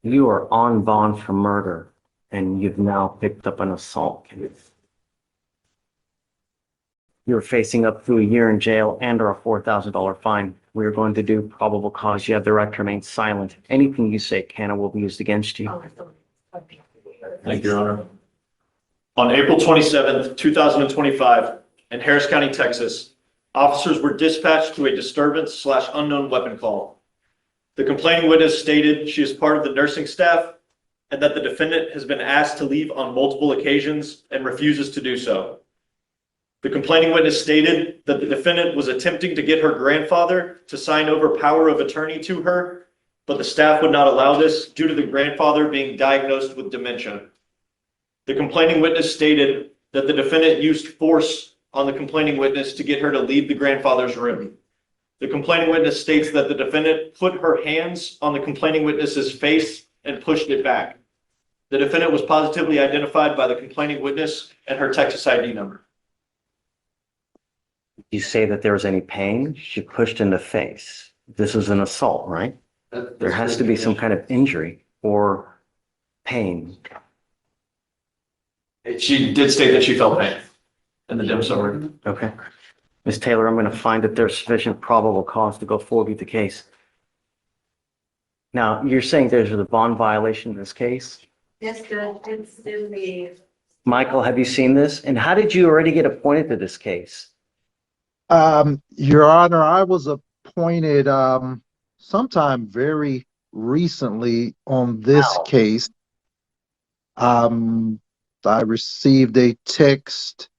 You are on bond for murder, and you've now picked up an assault case. You're facing up to a year in jail and or a $4,000 fine. We are going to do probable cause. You have the right to remain silent. Anything you say can and will be used against you. Thank you, Your Honor. On April 27th, 2025, in Harris County, Texas, officers were dispatched to a disturbance/unknown weapon call. The complaining witness stated she is part of the nursing staff and that the defendant has been asked to leave on multiple occasions and refuses to do so. The complaining witness stated that the defendant was attempting to get her grandfather to sign over power of attorney to her, but the staff would not allow this due to the grandfather being diagnosed with dementia. The complaining witness stated that the defendant used force on the complaining witness to get her to leave the grandfather's room. The complaining witness states that the defendant put her hands on the complaining witness's face and pushed it back. The defendant was positively identified by the complaining witness and her Texas ID number. You say that there was any pain? She pushed in the face. This is an assault, right? There has to be some kind of injury or pain. She did state that she felt pain in the dim summary. Okay. Ms. Taylor, I'm going to find that there's sufficient probable cause to go forward with the case. Now, you're saying there's a bond violation in this case? Yes, Judge, it's in the. Michael, have you seen this? And how did you already get appointed to this case? Your Honor, I was appointed sometime very recently on this case. I received a text.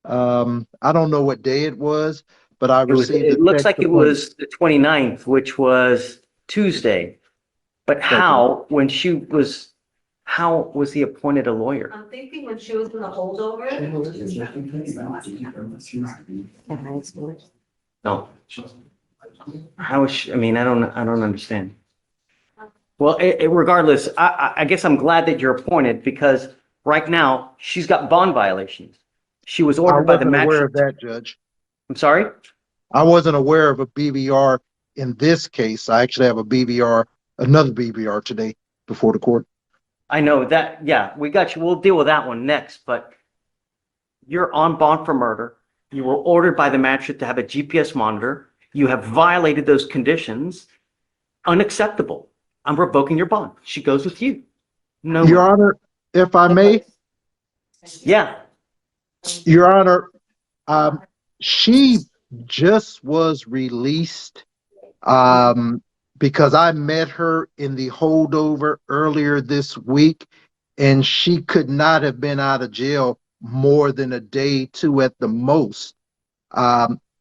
I don't know what day it was, but I received It looks like it was the 29th, which was Tuesday. But how was he appointed a lawyer? I'm thinking when she was in the holdover. No. How is she, I mean, I don't understand. Well, regardless, I guess I'm glad that you're appointed because right now she's got bond violations. She was ordered by the magistrate. I wasn't aware of that, Judge. I'm sorry? I wasn't aware of a BVR in this case. I actually have a BVR, another BVR today before the court. I know that. Yeah, we got you. We'll deal with that one next, but you're on bond for murder. You were ordered by the magistrate to have a GPS monitor. You have violated those conditions. Unacceptable. I'm revoking your bond. She goes with you. No. Your Honor, if I may. Yeah. Your Honor, she just was released because I met her in the holdover earlier this week, and she could not have been out of jail more than a day, two at the most.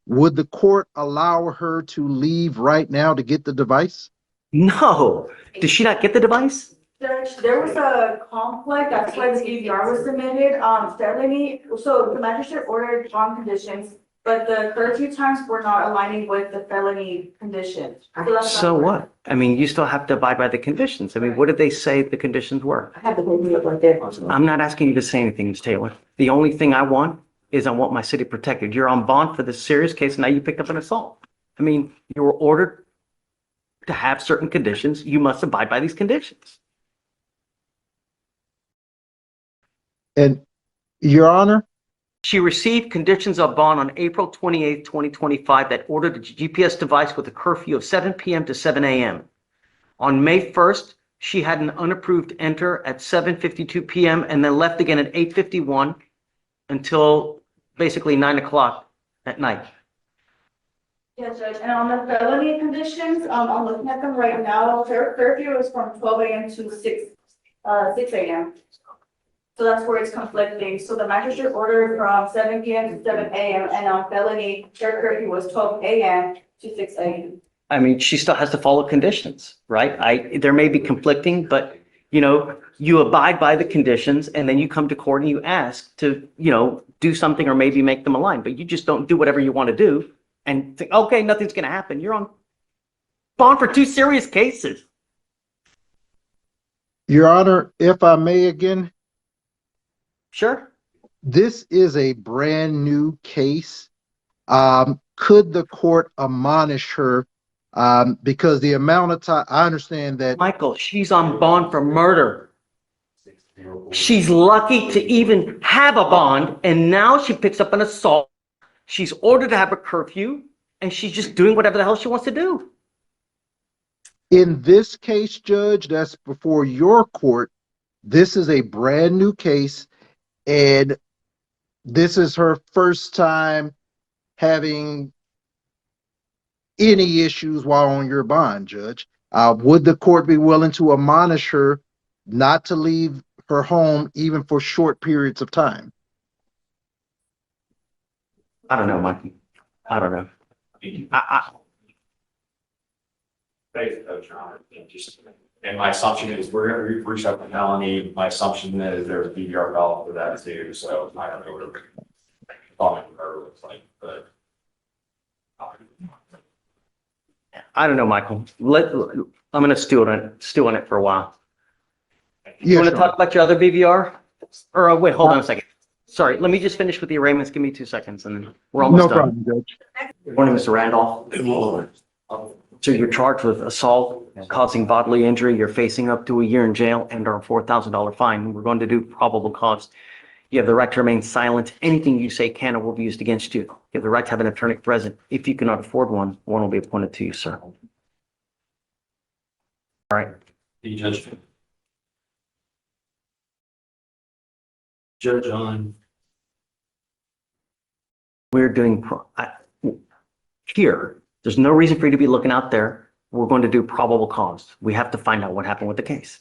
Would the court allow her to leave right now to get the device? No. Did she not get the device? Judge, there was a conflict, that's why the DVR was submitted, felony, so the magistrate ordered bond conditions, but the curfew times were not aligning with the felony conditions. So what? I mean, you still have to abide by the conditions. I mean, what did they say the conditions were? I have the paper up right there. I'm not asking you to say anything, Ms. Taylor. The only thing I want is I want my city protected. You're on bond for this serious case, and now you picked up an assault. I mean, you were ordered to have certain conditions. You must abide by these conditions. And Your Honor, She received conditions of bond on April 28, 2025 that ordered a GPS device with a curfew of 7 p.m. to 7 a.m. On May 1st, she had an unapproved enter at 7:52 p.m. and then left again at 8:51 until basically 9 o'clock at night. Yes, Judge, and on the felony conditions, I'm looking at them right now, her curfew is from 12 a.m. to 6 a.m. So that's where it's conflicting. So the magistrate ordered from 7 p.m. to 7 a.m. and on felony, her curfew was 12 a.m. to 6 a.m. I mean, she still has to follow conditions, right? There may be conflicting, but you abide by the conditions and then you come to court and you ask to, do something or maybe make them align, but you just don't do whatever you want to do and think, okay, nothing's going to happen. You're on bond for 2 serious cases. Your Honor, if I may again. Sure. This is a brand new case. Could the court admonish her Because the amount of time, I understand that. Michael, she's on bond for murder. She's lucky to even have a bond, and now she picks up an assault. She's ordered to have a curfew, and she's just doing whatever the hell she wants to do. In this case, Judge, that's before your court. This is a brand new case, and this is her first time having any issues while on your bond, Judge. Would the court be willing to admonish her not to leave her home even for short periods of time? I don't know, Mikey. I don't know. And my assumption is we're gonna reach out to Melanie. My assumption is there's a BVR valve for that too, so I don't know what her thought of her looks like, but. I don't know, Michael. I'm gonna stew on it for a while. You Yeah, want to sure. talk about your other BVR? Or wait, hold on a second. Sorry, let me just finish with the arraignments. Give me 2 seconds, and then we're almost No done. problem, Judge. Good morning, Mr. Randolph. Good morning. So you're charged with assault, causing bodily injury. You're facing up to a year in jail and our $4,000 fine. We're going to do probable cause. You have the right to remain silent. Anything you say can or will be used against you. You have the right to have an attorney present. If you cannot afford one, one will be appointed to you, sir. All right. The judge. Judge on. We're doing here. There's no reason for you to be looking out there. We're going to do probable cause. We have to find out what happened with the case.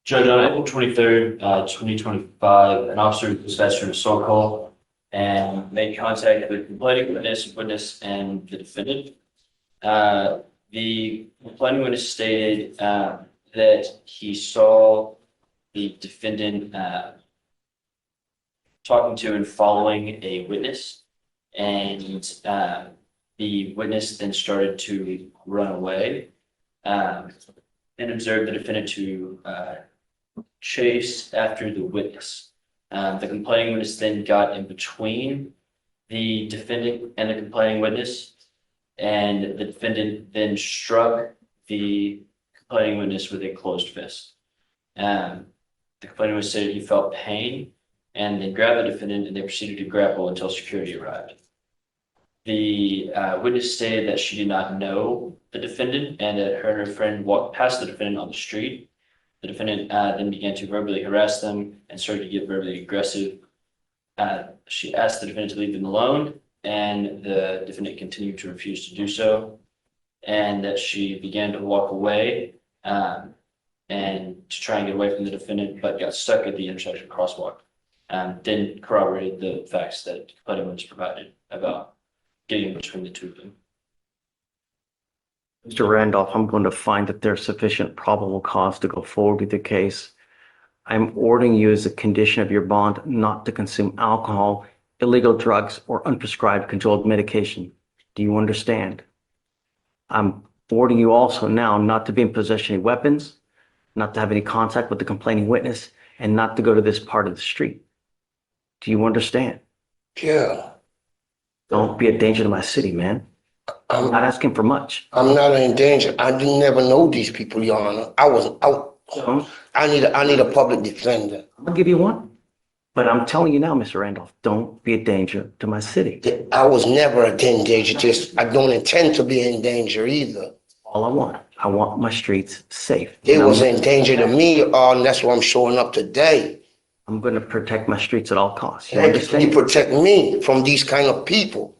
Judge, on April 23rd, 2025, an officer dispatched an assault call and made contact with the complaining witness, and the defendant. The complaining witness stated that he saw the defendant talking to and following a witness, and the witness then started to run away and observed the defendant to chase after the witness. The complaining witness then got in between the defendant and the complaining witness, and the defendant then struck the complaining witness with a closed fist. The complaining witness said he felt pain, and they grabbed the defendant and they proceeded to grapple until security arrived. The witness stated that she did not know the defendant and that her and her friend walked past the defendant on the street. The defendant then began to verbally harass them and started to get verbally aggressive. She asked the defendant to leave them alone, and the defendant continued to refuse to do so, and that she began to walk away and to try and get away from the defendant, but got stuck at the intersection crosswalk. Then corroborated the facts that the complaining witness provided about getting between the two of them. Mr. Randolph, I'm going to find that there's sufficient probable cause to go forward with the case. I'm ordering you as a condition of your bond not to consume alcohol, illegal drugs, or unprescribed controlled medication. Do you understand? I'm ordering you also now not to be in possession of any weapons, not to have any contact with the complaining witness, and not to go to this part of the street. Do you understand? Yeah. Don't be a danger to my city, man. I'm not asking for much. I'm not in danger. I do never know these people, Your Honor. So, I need a public defender. I'll give you one. But I'm telling you now, Mr. Randolph, don't be a danger to my city. I was never in danger. Just I don't intend to be in danger either. All I want my streets safe. It And was in danger to me, and that's why I'm showing up today. I'm going to protect my streets at all costs. You And you understand? protect me from these kind of people.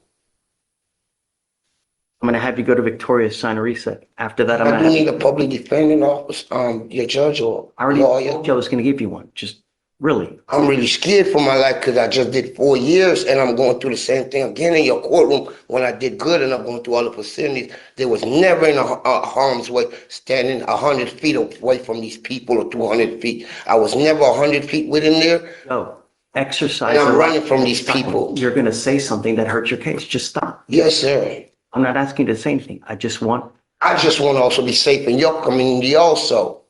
I'm going to have you go to Victoria, sign a reset. After that, I'm I going do to need a public defending office, your judge or I already lawyer. told you I was going to give you one. Just really. I'm really scared for my life because I just did 4 years and I'm going through the same thing again in your courtroom when I did good and I'm going through all the facilities. There was never in a harm's way standing 100 feet away from these people or 200 feet. I was never 100 feet within there. Go. Exercise. And I'm the right running from these to stop. people. You're going to say something that hurts your case. Just stop. Yes, sir. I'm not asking you to say anything. I just want, I just want to also be safe in your community also.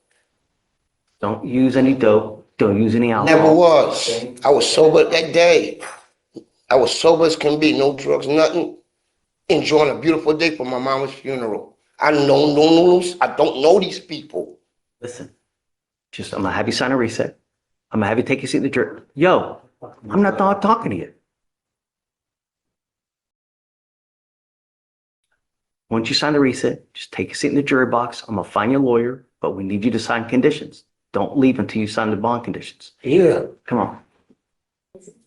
don't use any dope. Don't use any alcohol. Never was. I was sober that day. I was sober as can be. No drugs, nothing. enjoying a beautiful day for my mama's funeral. I don't know these people. Listen, I'm gonna have you sign a reset. I'm gonna have you take your seat in the jury. Yo, I'm not talking to you. Once you sign the reset, just take a seat in the jury box. I'm gonna find your lawyer, but we need you to sign conditions. Don't leave until you sign the bond conditions. Yeah. Come on.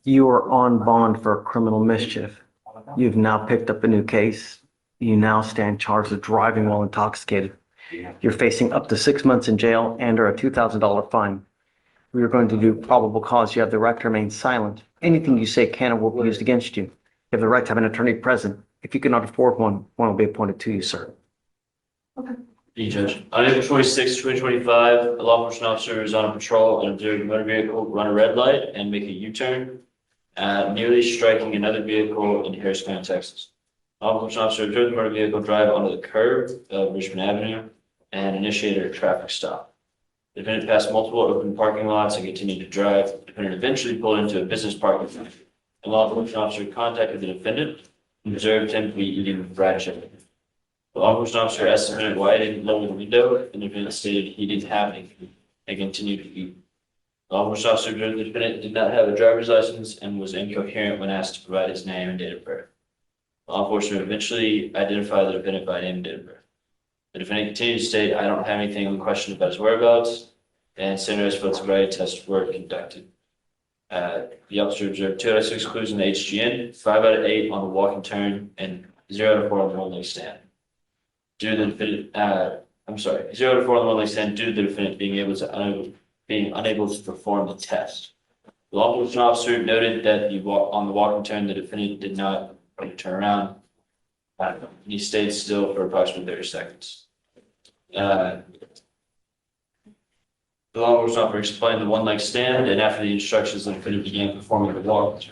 You are on bond for criminal mischief. You've now picked up a new case. You now stand charged with driving while intoxicated. You're facing up to 6 months in jail and or a $2,000 fine. We are going to do probable cause. You have the right to remain silent. Anything you say can and will be used against you. You have the right to have an attorney present. If you cannot afford one will be appointed to you, sir. The judge. On April 26, 2025, a law enforcement officer is on patrol and observed a motor vehicle run a red light and make a U-turn, nearly striking another vehicle in Harris County, Texas. Law enforcement officer observed the motor vehicle drive onto the curb of Richmond Avenue and initiated a traffic stop. The defendant passed multiple open parking lots and continued to drive. The defendant eventually pulled into a business parking lot. The law enforcement officer contacted the defendant and observed him to be eating fried chicken. The law enforcement officer asked the defendant why he didn't lower the window, and the defendant stated he didn't have any food and continued to eat. The law enforcement officer observed the defendant did not have a driver's license and was incoherent when asked to provide his name and date of birth. Law enforcement eventually identified the defendant by name and date of birth. The defendant continued to state, "I don't have anything on question about his whereabouts," and standardized field sobriety tests were conducted. The officer observed 2 out of 6 clues in the HGN, 5 out of 8 on the walk and turn, and 0 out of 4 on the one-leg stand. Due to the defendant, 0 out of 4 on the one-leg stand due to the defendant being unable to perform the test. The law enforcement officer noted that on the walk and turn, the defendant did not turn around. He stayed still for approximately 30 seconds. The law enforcement officer explained the one-leg stand, and after the instructions, the defendant began performing the walk.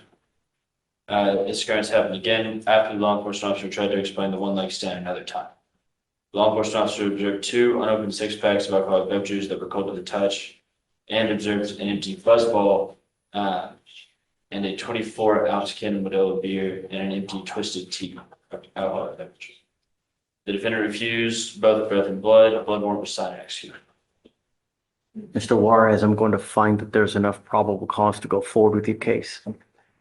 This occurrence happened again after the law enforcement officer tried to explain the one-leg stand another time. The law enforcement officer observed 2 unopened 6-packs of alcoholic beverages that were cold to the touch, and observed an empty fuzzball and a 24-ounce can of Modelo beer and an empty Twisted Tea alcoholic beverage. The defendant refused both breath and blood. A blood warrant was signed and executed. Mr. Juarez, I'm going to find that there's enough probable cause to go forward with your case.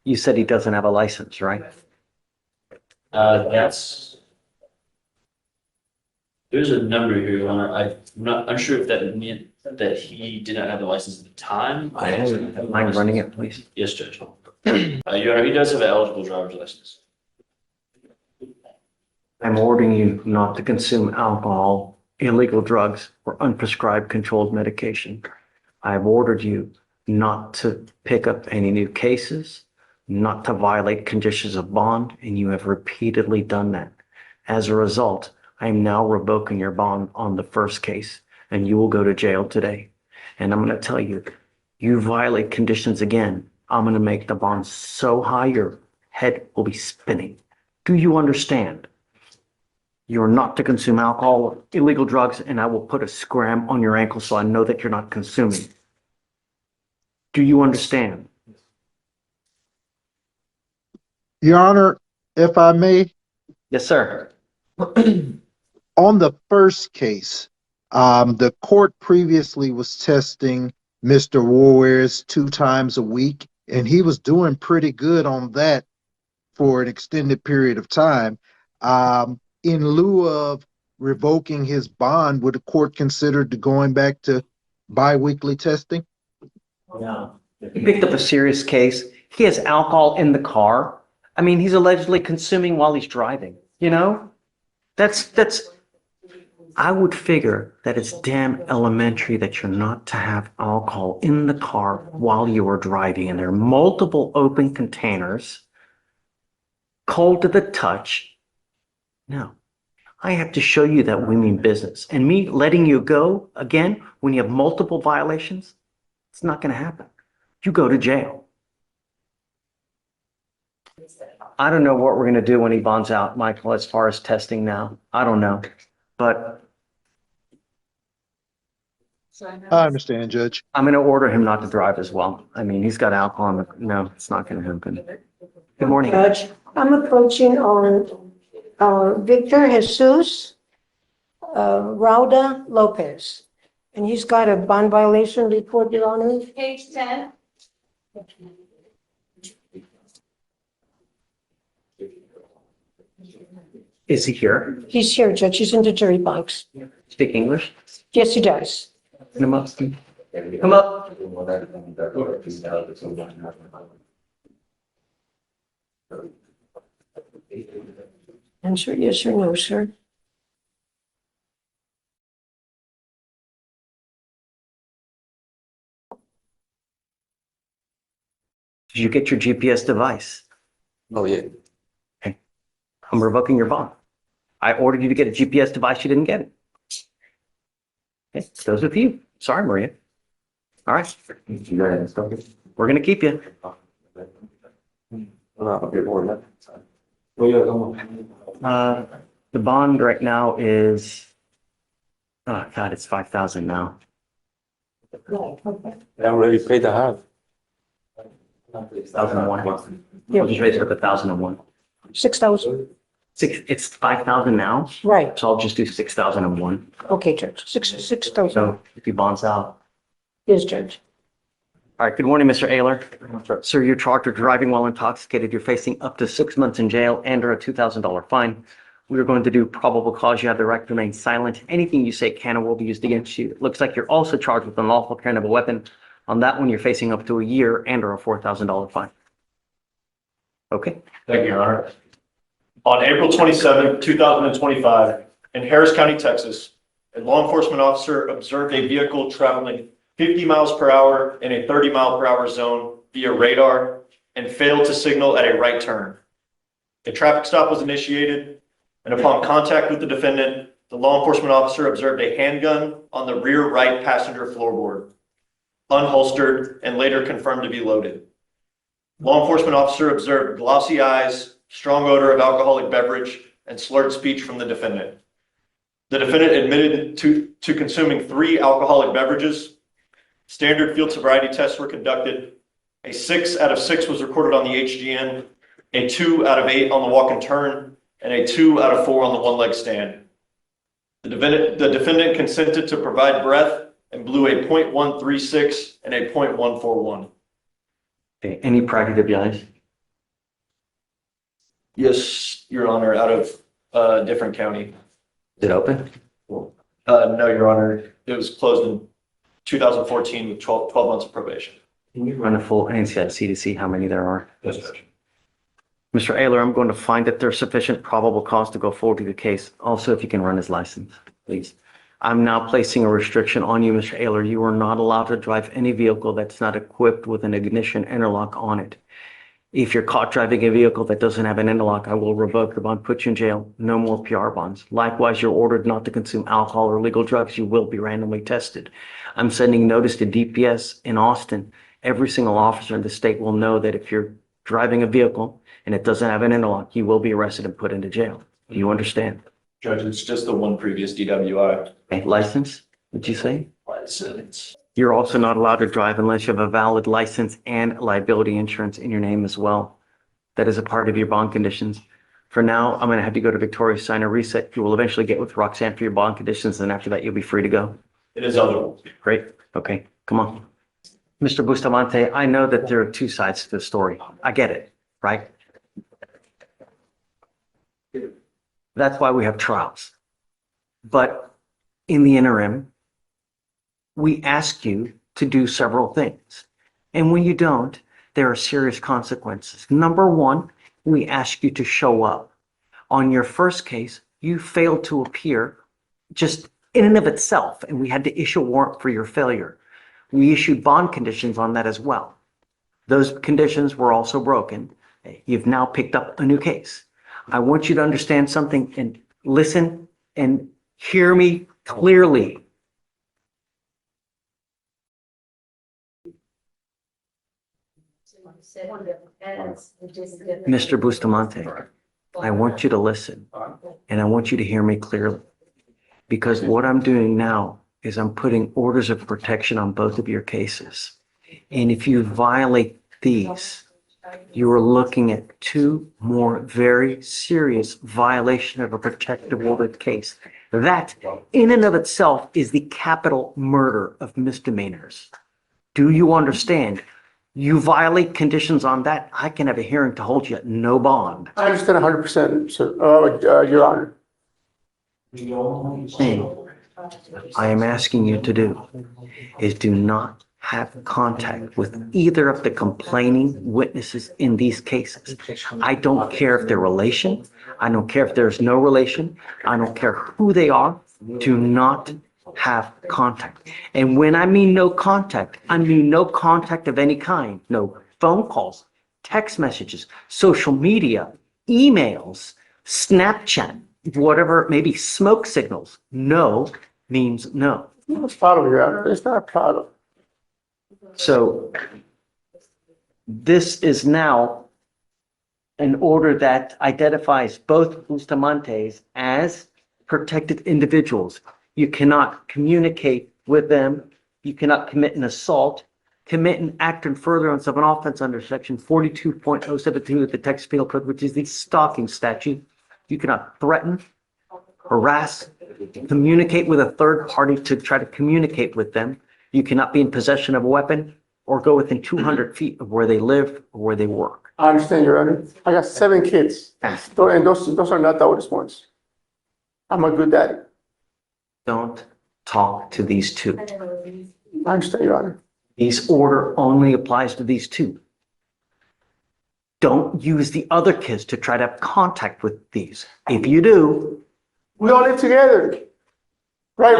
You said he doesn't have a license, right? There's a number here, Your Honor. I'm not unsure if that meant that he did not have the license at the time. Mind running it, please? Yes, Judge. Your Honor, he does have an eligible driver's license. I'm ordering you not to consume alcohol, illegal drugs, or unprescribed controlled medication. I've ordered you not to pick up any new cases, not to violate conditions of bond, and you have repeatedly done that. As a result, I am now revoking your bond on the first case, and you will go to jail today. And I'm going to tell you, you violate conditions again, I'm going to make the bond so high your head will be spinning. Do you understand? You're not to consume alcohol or illegal drugs, and I will put a scram on your ankle so I know that you're not consuming. Do you understand? Your Honor, if I may, Yes, sir. on the first case, the court previously was testing Mr. Juarez 2 times a week, and he was doing pretty good on that for an extended period of time. In lieu of revoking his bond, would the court consider going back to biweekly testing? Yeah. He picked up a serious case. He has alcohol in the car. I mean, he's allegedly consuming while he's driving, you know? I would figure that it's damn elementary that you're not to have alcohol in the car while you are driving. And there are multiple open containers, cold to the touch. No, I have to show you that we mean business. And me letting you go again when you have multiple violations, it's not going to happen. You go to jail. I don't know what we're going to do when he bonds out, Michael, as far as testing now. I don't know. But I understand, Judge. I'm going to order him not to drive as well. I mean, he's got alcohol in the, no, it's not going to happen. Good morning. Judge, I'm approaching on Victor Jesus Rauda Lopez. And he's got a bond violation report, Your Honor. Page 10. Is he here? He's here, Judge. He's in the jury box. Speak English? Yes, he does. Come up. Come up. Answer yes or no, sir. Did you get your GPS device? Oh, yeah. I'm revoking your bond. I ordered you to get a GPS device. You didn't get it. Okay, those with you. Sorry, Maria. All right. We're going to keep you. The bond right now is, oh God, it's 5,000 now. I already paid the half. 1,001. We'll just raise it up 1,001. 6,000. It's 5,000 now, Right. so I'll just do 6,001. Okay, Judge. 6,000. So if he bonds out. Yes, Judge. All right, good morning, Mr. Ayler. Sir, you're charged with driving while intoxicated. You're facing up to 6 months in jail and or a $2,000 fine. We are going to do probable cause. You have the right to remain silent. Anything you say can or will be used against you. It looks like you're also charged with unlawful carrying of a weapon. On that one, you're facing up to a year and or a $4,000 fine. Okay. Thank you, Your Honor. On April 27, 2025, in Harris County, Texas, a law enforcement officer observed a vehicle traveling 50 miles per hour in a 30-mile-per-hour zone via radar and failed to signal at a right turn. A traffic stop was initiated, and upon contact with the defendant, the law enforcement officer observed a handgun on the rear right passenger floorboard, unholstered, and later confirmed to be loaded. Law enforcement officer observed glossy eyes, strong odor of alcoholic beverage, and slurred speech from the defendant. The defendant admitted to consuming 3 alcoholic beverages. Standard field sobriety tests were conducted. A 6 out of 6 was recorded on the HGN, a 2 out of 8 on the walk and turn, and a 2 out of 4 on the one-leg stand. The defendant consented to provide breath and blew a .136 and a .141. Okay. Any prior DWIs? Yes, Your Honor, out of a different county. Is it open? No, Your Honor, it was closed in 2014 with 12 months of probation. Can you run a full NCIC to see how many there are? Yes, Judge. Mr. Ayler, I'm going to find that there's sufficient probable cause to go forward with the case. Also, if you can run his license, please. I'm now placing a restriction on you, Mr. Ayler. You are not allowed to drive any vehicle that's not equipped with an ignition interlock on it. If you're caught driving a vehicle that doesn't have an interlock, I will revoke your bond, put you in jail. No more PR bonds. Likewise, you're ordered not to consume alcohol or illegal drugs. You will be randomly tested. I'm sending notice to DPS in Austin. Every single officer in the state will know that if you're driving a vehicle and it doesn't have an interlock, you will be arrested and put into jail. Do you understand? Judge, it's just the one previous DWI. Okay, license, what'd you say? License. You're also not allowed to drive unless you have a valid license and liability insurance in your name as well. That is a part of your bond conditions. For now, I'm going to have you go to Victoria, sign a reset. You will eventually get with Roxanne for your bond conditions, and after that, you'll be free to go. It is eligible. Great. Okay, come on. Mr. Bustamante, I know that there are 2 sides to the story. I get it, right? That's why we have trials. But in the interim, we ask you to do several things. And when you don't, there are serious consequences. Number 1, we ask you to show up. On your first case, you failed to appear just in and of itself, and we had to issue a warrant for your failure. We issued bond conditions on that as well. Those conditions were also broken. You've now picked up a new case. I want you to understand something and listen and hear me clearly. Mr. Bustamante, I want you to listen and I want you to hear me clearly, because what I'm doing now is I'm putting orders of protection on both of your cases. And if you violate these, You are looking at two more very serious violation of a protective order case. That, in and of itself, is the capital murder of misdemeanors. Do you understand? You violate conditions on that, I can have a hearing to hold you at no bond. I understand 100%, sir, Your Honor. The only thing I am asking you to do is do not have contact with either of the complaining witnesses in these cases. I don't care if they're relation. I don't care if there's no relation. I don't care who they are. Do not have contact. And when I mean no contact, I mean no contact of any kind. No phone calls, text messages, social media, emails, Snapchat, whatever it may be, smoke signals. No means no. It's a problem, Your Honor. It's not a problem. So this is now an order that identifies both Bustamantes as protected individuals. You cannot communicate with them. You cannot commit an assault, commit an act in furtherance of an offense under section 42.072 of the Texas Penal Code, which is the stalking statute. You cannot threaten, harass, communicate with a third party to try to communicate with them. You cannot be in possession of a weapon or go within 200 feet of where they live or where they work. I understand, Your Honor. I got 7 kids, and those are not the oldest ones. I'm a good daddy. Don't talk to these two. I understand, Your Honor. This order only applies to these two. Don't use the other kids to try to have contact with these. If you do, We all live together. Right.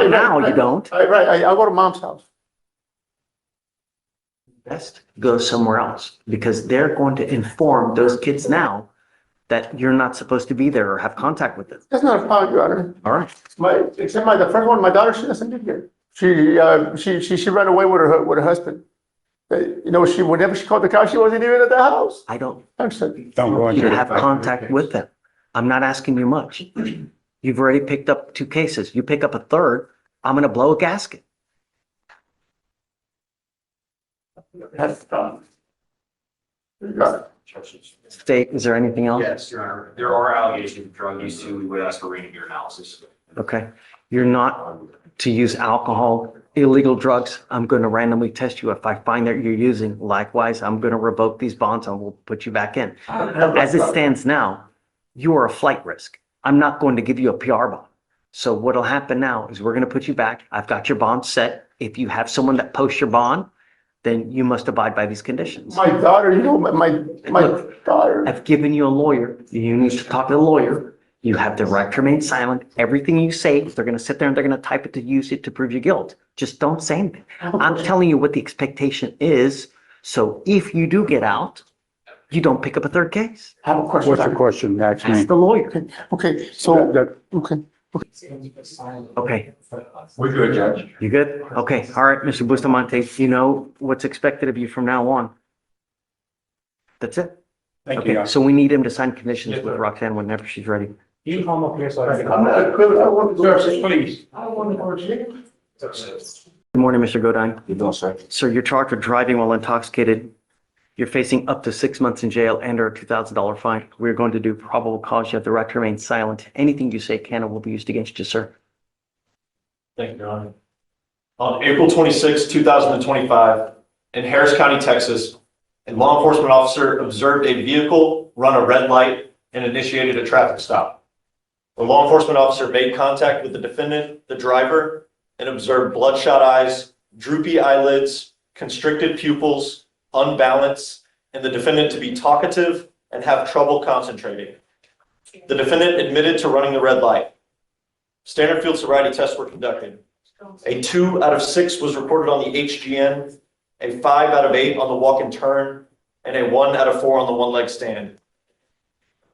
now you don't. Right. I'll go to Mom's house. Best go somewhere else because they're going to inform those kids now that you're not supposed to be there or have contact with them. That's not a problem, Your Honor. All right. The first one, my daughter, she doesn't live here. She ran away with her husband. Whenever she called the cops, she wasn't even at the house. I don't. I'm sorry. Don't go into You the have contact with them. I'm not asking you much. You've already picked up 2 cases. You pick up a third, I'm going to blow a gasket. That's the problem. You got it. State, is there anything else? Yes, Your Honor. There are allegations of drug use too. We would ask for reading your analysis. Okay. You're not to use alcohol, illegal drugs. I'm going to randomly test you. If I find that you're using, likewise, I'm going to revoke these bonds and we'll put you back in. As it stands now, you are a flight risk. I'm not going to give you a PR bond. So what'll happen now is we're going to put you back. I've got your bond set. If you have someone that posts your bond, then you must abide by these conditions. My daughter, my daughter. I've given you a lawyer. You need to talk to the lawyer. You have the right to remain silent. Everything you say, they're going to sit there and they're going to type it to use it to prove your guilt. Just don't say anything. I'm telling you what the expectation is. So if you do get out, you don't pick up a third case. I have a question. What's your question? Ask me. Ask the lawyer. Okay, so, okay. Okay. We're good, Judge. You good? Okay. All right, Mr. Bustamante, you know what's expected of you from now on. That's it. Thank Okay, so we need him to sign conditions Yes, with sir. Roxanne whenever she's ready. You come up here so I can. I'm not equivalent. I want to go. Sir, please. I want to go to jail. Good morning, Mr. Godine. You don't, sir. Sir, you're charged with driving while intoxicated. You're facing up to 6 months in jail and or a $2,000 fine. We're going to do probable cause. You have the right to remain silent. Anything you say can and will be used against you, sir. Thank you, Your Honor. On April 26, 2025, in Harris County, Texas, a law enforcement officer observed a vehicle run a red light and initiated a traffic stop. The law enforcement officer made contact with the defendant, the driver, and observed bloodshot eyes, droopy eyelids, constricted pupils, unbalanced, and the defendant to be talkative and have trouble concentrating. The defendant admitted to running the red light. Standard field sobriety tests were conducted. A 2 out of 6 was reported on the HGN, a 5 out of 8 on the walk and turn, and a 1 out of 4 on the one-leg stand.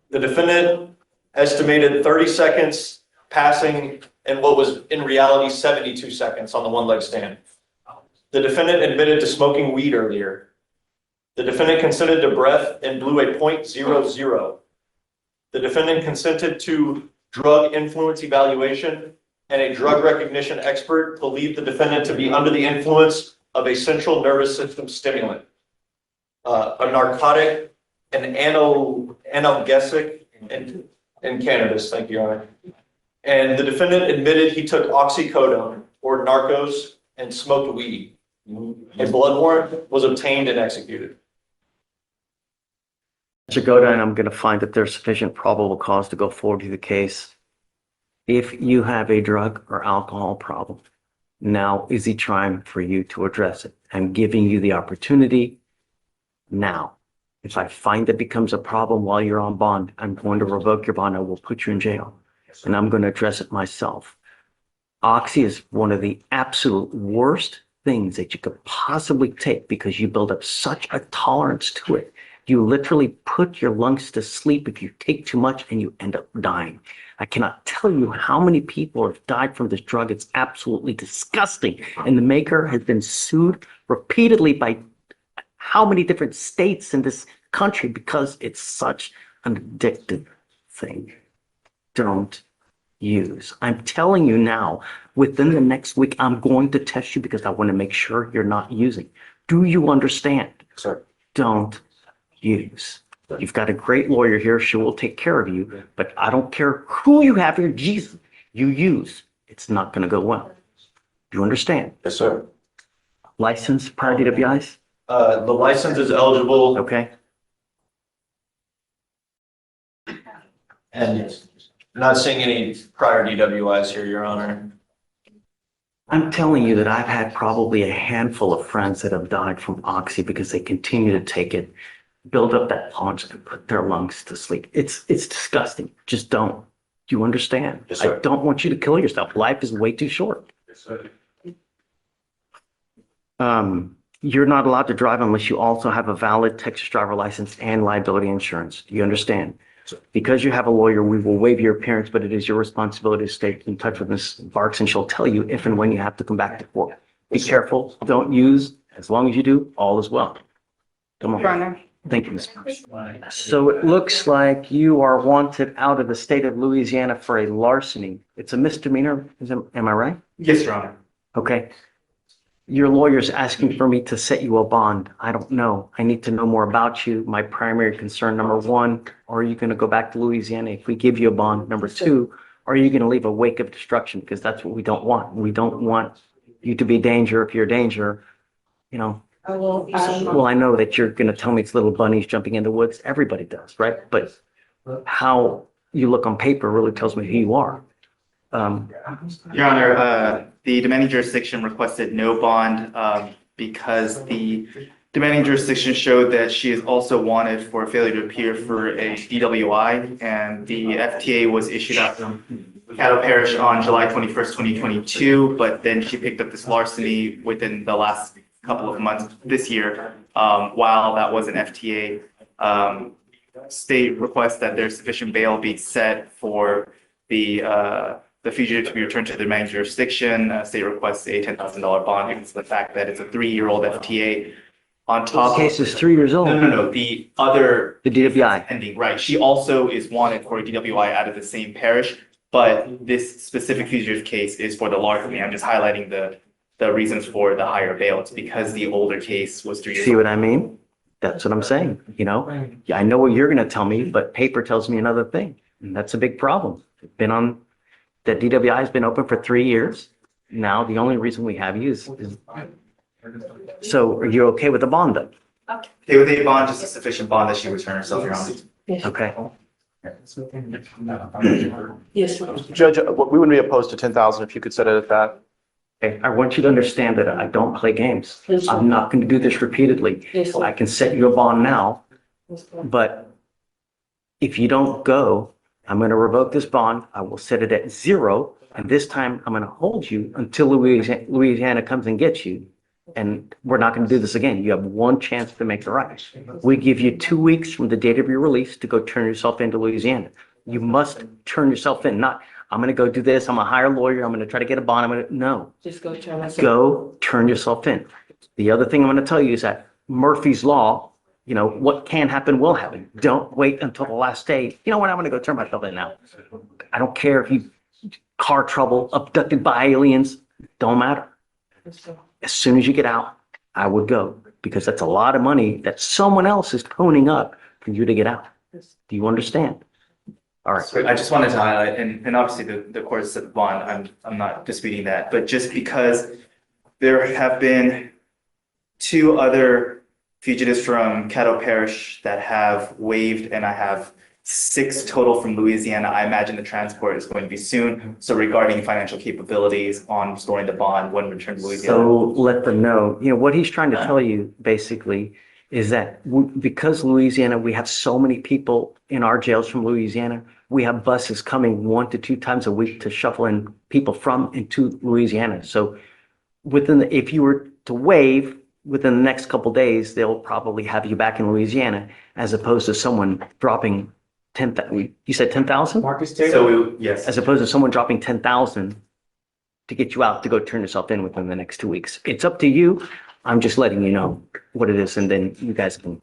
The defendant estimated 30 seconds passing in what was in reality 72 seconds on the one-leg stand. The defendant admitted to smoking weed earlier. The defendant consented to breath and blew a .00. The defendant consented to drug influence evaluation, and a drug recognition expert believed the defendant to be under the influence of a central nervous system stimulant. a narcotic, an analgesic, and cannabis. Thank you, Your Honor. And the defendant admitted he took oxycodone or narcos and smoked weed. A blood warrant was obtained and executed. Mr. Godin, I'm going to find that there's sufficient probable cause to go forward with the case. If you have a drug or alcohol problem, now is the time for you to address it. I'm giving you the opportunity now. If I find that becomes a problem while you're on bond, I'm going to revoke your bond. I will put you in jail, and I'm going to address it myself. Oxy is one of the absolute worst things that you could possibly take because you build up such a tolerance to it. You literally put your lungs to sleep if you take too much and you end up dying. I cannot tell you how many people have died from this drug. It's absolutely disgusting. And the maker has been sued repeatedly by how many different states in this country because it's such an addictive thing. Don't use. I'm telling you now, within the next week, I'm going to test you because I want to make sure you're not using. Do you understand? Sir. Don't use. You've got a great lawyer here. She will take care of you, but I don't care who you have here. Jesus, you use. It's not going to go well. Do you understand? Yes, sir. License, prior DWIs? The license is eligible. Okay. And not seeing any prior DWIs here, Your Honor. I'm telling you that I've had probably a handful of friends that have died from Oxy because they continue to take it, build up that punch, and put their lungs to sleep. It's disgusting. Just don't. Do you understand? Yes, sir. I don't want you to kill yourself. Life is way too short. Yes, sir. You're not allowed to drive unless you also have a valid Texas driver license and liability insurance. Do you understand? Because you have a lawyer, we will waive your appearance, but it is your responsibility to stay in touch with Ms. Barks, and she'll tell you if and when you have to come back to court. Be careful. Don't use. As long as you do, all is well. Come on. Thank you, Ms. Barks. So it looks like you are wanted out of the state of Louisiana for a larceny. It's a misdemeanor. Am I right? Yes, Your Honor. Okay. Your lawyer's asking for me to set you a bond. I don't know. I need to know more about you. My primary concern, number one, are you going to go back to Louisiana if we give you a bond? Number two, are you going to leave a wake of destruction? Because that's what we don't want. We don't want you to be danger. If you're danger, you know. Well, I know that you're going to tell me it's little bunnies jumping in the woods. Everybody does, right? But how you look on paper really tells me who you are. Your Honor, the demanding jurisdiction requested no bond because the demanding jurisdiction showed that she is also wanted for failure to appear for a DWI, and the FTA was issued out from Caddo Parish on July 21st, 2022, but then she picked up this larceny within the last couple of months this year. While that was an FTA, state requests that there's sufficient bail be set for the fugitive to be returned to the demanding jurisdiction. State requests a $10,000 bond because of the fact that it's a 3-year-old FTA. On top, This case is 3 years old. no. The DWI. pending, right? She also is wanted for a DWI out of the same parish, but this specific fugitive case is for the larceny. I'm just highlighting the reasons for the higher bail. It's because the older case was 3 years See old. what I mean? That's what I'm saying. You know, yeah, I know what you're going to tell me, but paper tells me another thing. And that's a big problem. That DWI has been open for 3 years. Now, the only reason we have you is so are you okay with the bond though? Okay, with a bond, just a sufficient bond that she return herself, Your Honor. Okay. Yes. Judge, we wouldn't be opposed to 10,000 if you could set it at that. Okay. I want you to understand that I don't play games. I'm not going to do this repeatedly. I can set you a bond now, but if you don't go, I'm going to revoke this bond. I will set it at 0. And this time I'm going to hold you until Louisiana comes and gets you. And we're not going to do this again. You have one chance to make it right. We give you 2 weeks from the date of your release to go turn yourself into Louisiana. You must turn yourself in. Not, I'm going to go do this. I'm going to hire a lawyer. I'm going to try to get a bond. No. Just go turn myself. Go turn yourself in. The other thing I'm going to tell you is that Murphy's Law, you know, what can happen will happen. Don't wait until the last day. You know what? I'm going to go turn myself in now. I don't care if you car trouble, abducted by aliens. Don't matter. As soon as you get out, I would go. because that's a lot of money that someone else is toning up for you to get out. Do you understand? All right. So I just wanted to highlight, and obviously the court set bond, I'm not disputing that, but just because there have been two other fugitives from Caddo Parish that have waived, and I have 6 total from Louisiana. I imagine the transport is going to be soon. So regarding financial capabilities on restoring the bond when returned to Louisiana. So let them know, what he's trying to tell you basically is that because Louisiana, we have so many people in our jails from Louisiana, we have buses coming 1 to 2 times a week to shuffle in people from and to Louisiana. So if you were to waive within the next couple of days, they'll probably have you back in Louisiana as opposed to someone dropping 10,000. You said 10,000? Marcus Taylor? So yes. As opposed to someone dropping 10,000 to get you out to go turn yourself in within the next 2 weeks. It's up to you. I'm just letting you know what it is, and then you guys can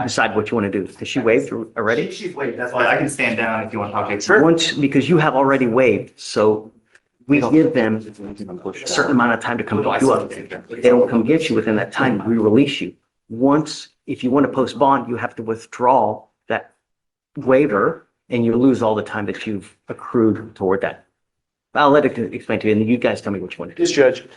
decide what you want to do. Has she waived already? She's waived. That's why I can stand down if you want to talk to her. Once, because you have already waived, so we give them a certain amount of time to come pick you up. If they don't come get you within that time, we release you. Once, if you want to post bond, you have to withdraw that waiver, and you lose all the time that you've accrued toward that. I'll let it explain to you, and then you guys tell me what you want to do. Yes, Judge.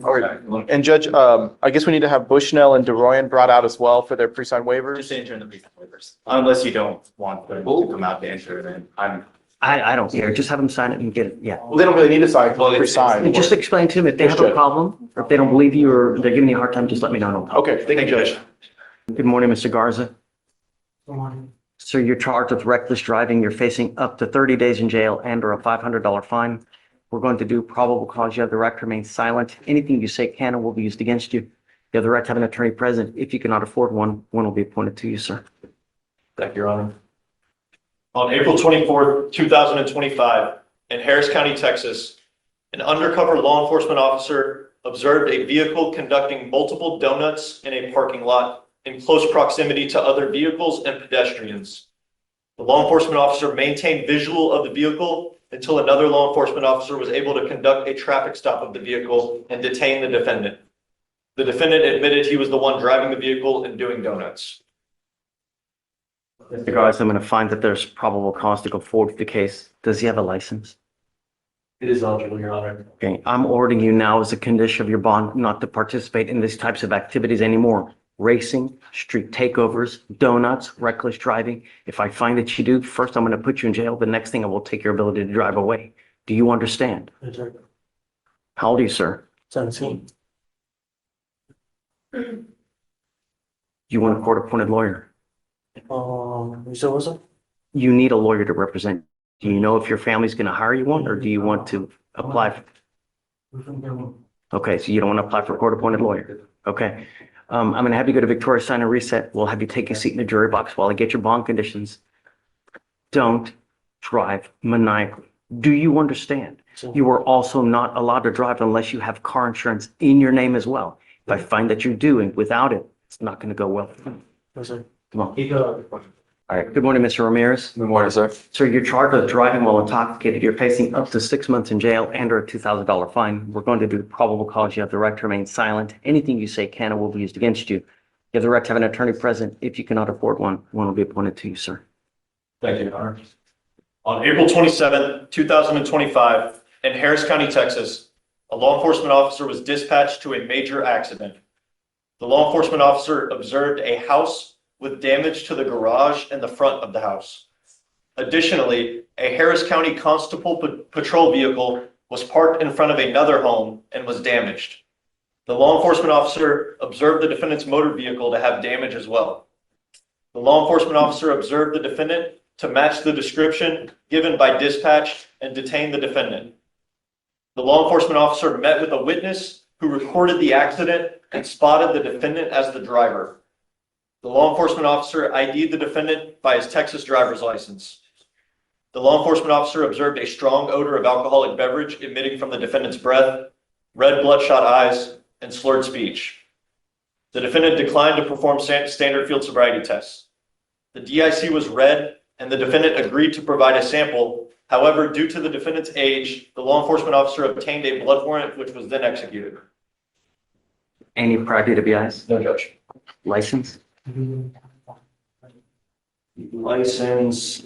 All right. And Judge, I guess we need to have Bushnell and DeRoyan brought out as well for their pre-signed waivers. Just enter in the pre-signed waivers. Unless you don't want them to come out to enter, then I don't care. Just have them sign it and get it. Yeah. Well, they don't really need to sign, pre-signed. And just explain to them if they Yes, have a Judge. problem, or if they don't believe you, or they're giving you a hard time, just let me know. No problem. Okay, thank you, Judge. Good morning, Mr. Garza. Good morning. Sir, you're charged with reckless driving. You're facing up to 30 days in jail and or a $500 fine. We're going to do probable cause. You have the right to remain silent. Anything you say can and will be used against you. You have the right to have an attorney present. If you cannot afford one, one will be appointed to you, sir. Thank you, Your Honor. On April 24th, 2025, in Harris County, Texas, an undercover law enforcement officer observed a vehicle conducting multiple donuts in a parking lot in close proximity to other vehicles and pedestrians. The law enforcement officer maintained visual of the vehicle until another law enforcement officer was able to conduct a traffic stop of the vehicle and detain the defendant. The defendant admitted he was the one driving the vehicle and doing donuts. Mr. Garza, I'm going to find that there's probable cause to go forward with the case. Does he have a license? It is eligible, Your Honor. Okay, I'm ordering you now as a condition of your bond not to participate in these types of activities anymore. Racing, street takeovers, donuts, reckless driving. If I find that you do, first I'm going to put you in jail. The next thing I will take your ability to drive away. Do you understand? Yes, sir. How old are you, sir? 17. You want a court-appointed lawyer? You said what's up? You need a lawyer to represent. Do you know if your family's going to hire you one, or do you want to apply? Okay, so you don't want to apply for a court-appointed lawyer. Okay. I'm going to have you go to Victoria, sign and reset. We'll have you take a seat in the jury box while I get your bond conditions. Don't drive maniacally. Do you understand? You are also not allowed to drive unless you have car insurance in your name as well. If I find that you do, and without it, it's not going to go well. Yes, sir. Come on. All right. Good morning, Mr. Ramirez. Good morning, sir. Sir, you're charged with driving while intoxicated. You're facing up to 6 months in jail and or a $2,000 fine. We're going to do probable cause. You have the right to remain silent. Anything you say can and will be used against you. You have the right to have an attorney present. If you cannot afford one, one will be appointed to you, sir. Thank you, Your Honor. On April 27th, 2025, in Harris County, Texas, a law enforcement officer was dispatched to a major accident. The law enforcement officer observed a house with damage to the garage and the front of the house. Additionally, a Harris County Constable patrol vehicle was parked in front of another home and was damaged. The law enforcement officer observed the defendant's motor vehicle to have damage as well. The law enforcement officer observed the defendant to match the description given by dispatch and detained the defendant. The law enforcement officer met with a witness who recorded the accident and spotted the defendant as the driver. The law enforcement officer ID'd the defendant by his Texas driver's license. The law enforcement officer observed a strong odor of alcoholic beverage emitting from the defendant's breath, red bloodshot eyes, and slurred speech. The defendant declined to perform standard field sobriety tests. The DIC was read and the defendant agreed to provide a sample. However, due to the defendant's age, the law enforcement officer obtained a blood warrant which was then executed. Any prior DWIs? No, Judge. License? License.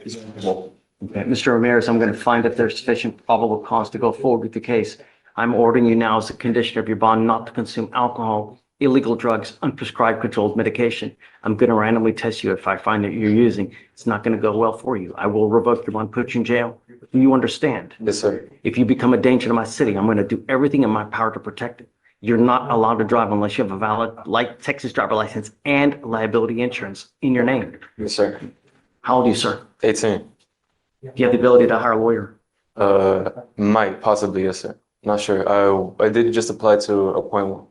is available. Okay, Mr. Ramirez, I'm going to find that there's sufficient probable cause to go forward with the case. I'm ordering you now as a condition of your bond not to consume alcohol, illegal drugs, unprescribed controlled medication. I'm going to randomly test you if I find that you're using. It's not going to go well for you. I will revoke your bond, put you in jail. Do you understand? Yes, sir. If you become a danger to my city, I'm going to do everything in my power to protect it. You're not allowed to drive unless you have a valid Texas driver license and liability insurance in your name. Yes, sir. How old are you, sir? 18. Do you have the ability to hire a lawyer? Might, possibly, yes, sir. Not sure. I did just apply to appoint one.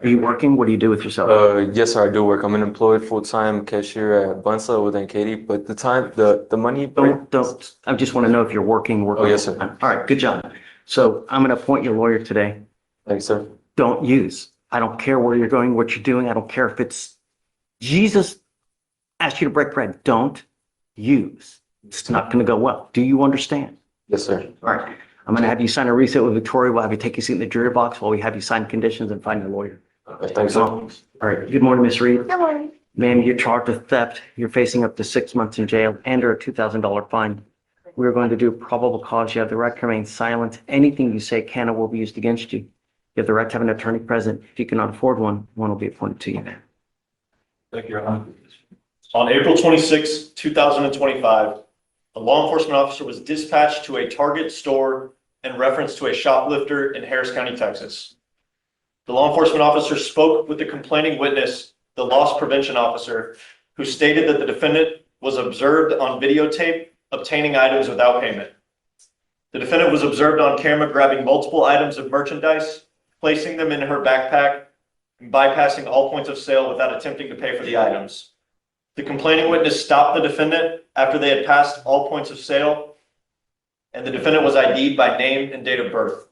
Are you working? What do you do with yourself? Yes, sir, I do work. I'm an employed full-time cashier at Bunsa within Katy, but the money. Don't. I just want to know if you're working. Oh, yes, sir. All right, good job. So I'm going to appoint your lawyer today. Thanks, sir. Don't use. I don't care where you're going, what you're doing. I don't care if it's Jesus asked you to break bread. Don't use. It's not going to go well. Do you understand? Yes, sir. All right. I'm going to have you sign a reset with Victoria. We'll have you take your seat in the jury box while we have you sign conditions and find your lawyer. Thanks, sir. All right. Good morning, Miss Reed. Good morning. Ma'am, you're charged with theft. You're facing up to 6 months in jail and or a $2,000 fine. We're going to do probable cause. You have the right to remain silent. Anything you say can or will be used against you. You have the right to have an attorney present. If you cannot afford one, one will be appointed to you, ma'am. Thank you, Your Honor. On April 26, 2025, a law enforcement officer was dispatched to a Target store in reference to a shoplifter in Harris County, Texas. The law enforcement officer spoke with the complaining witness, the loss prevention officer, who stated that the defendant was observed on videotape obtaining items without payment. The defendant was observed on camera grabbing multiple items of merchandise, placing them in her backpack, and bypassing all points of sale without attempting to pay for the items. The complaining witness stopped the defendant after they had passed all points of sale, and the defendant was ID'd by name and date of birth.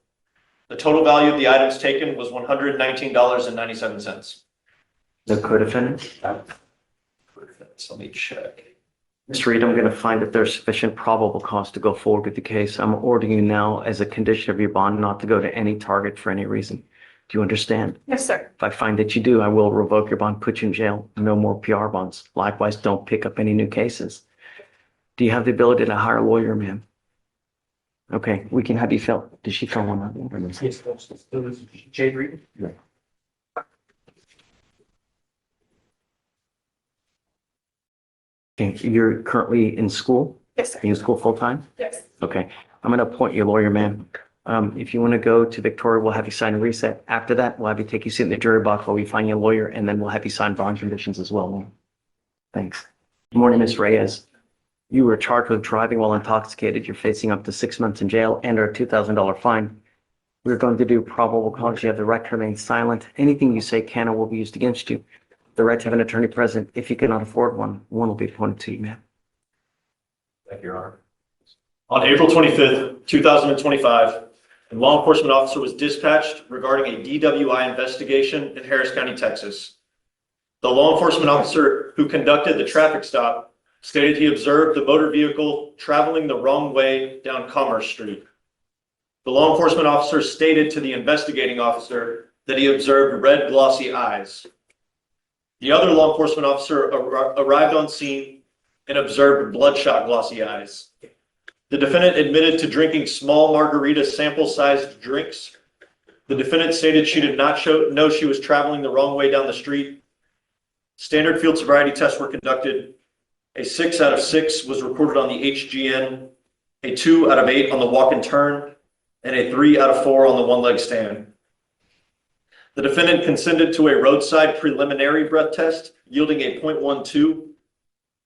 The total value of the items taken was $119.97. The co-defendant? Let me check. Ms. Reed, I'm going to find that there's sufficient probable cause to go forward with the case. I'm ordering you now as a condition of your bond not to go to any Target for any reason. Do you understand? Yes, sir. If I find that you do, I will revoke your bond, put you in jail. No more PR bonds. Likewise, don't pick up any new cases. Do you have the ability to hire a lawyer, ma'am? Okay, we can have you fill. Did she fill one out? Yes, Jade Reed. Okay, you're currently in school? Yes, sir. Are you in school full-time? Yes. Okay, I'm going to appoint your lawyer, ma'am. If you want to go to Victoria, we'll have you sign a reset. After that, we'll have you take your seat in the jury box while we find your lawyer, and then we'll have you sign bond conditions as well, ma'am. Thanks. Good morning, Ms. Reyes. You were charged with driving while intoxicated. You're facing up to 6 months in jail and a $2,000 fine. We're going to do probable cause. You have the right to remain silent. Anything you say can or will be used against you. The right to have an attorney present. If you cannot afford one, one will be appointed to you, ma'am. Thank you, Your Honor. On April 25th, 2025, a law enforcement officer was dispatched regarding a DWI investigation in Harris County, Texas. The law enforcement officer who conducted the traffic stop stated he observed the motor vehicle traveling the wrong way down Commerce Street. The law enforcement officer stated to the investigating officer that he observed red glossy eyes. The other law enforcement officer arrived on scene and observed bloodshot glossy eyes. The defendant admitted to drinking small margarita sample-sized drinks. The defendant stated she did not know she was traveling the wrong way down the street. Standard field sobriety tests were conducted. A 6 out of 6 was recorded on the HGN, a 2 out of 8 on the walk and turn, and a 3 out of 4 on the one-leg stand. The defendant consented to a roadside preliminary breath test yielding a 0.12.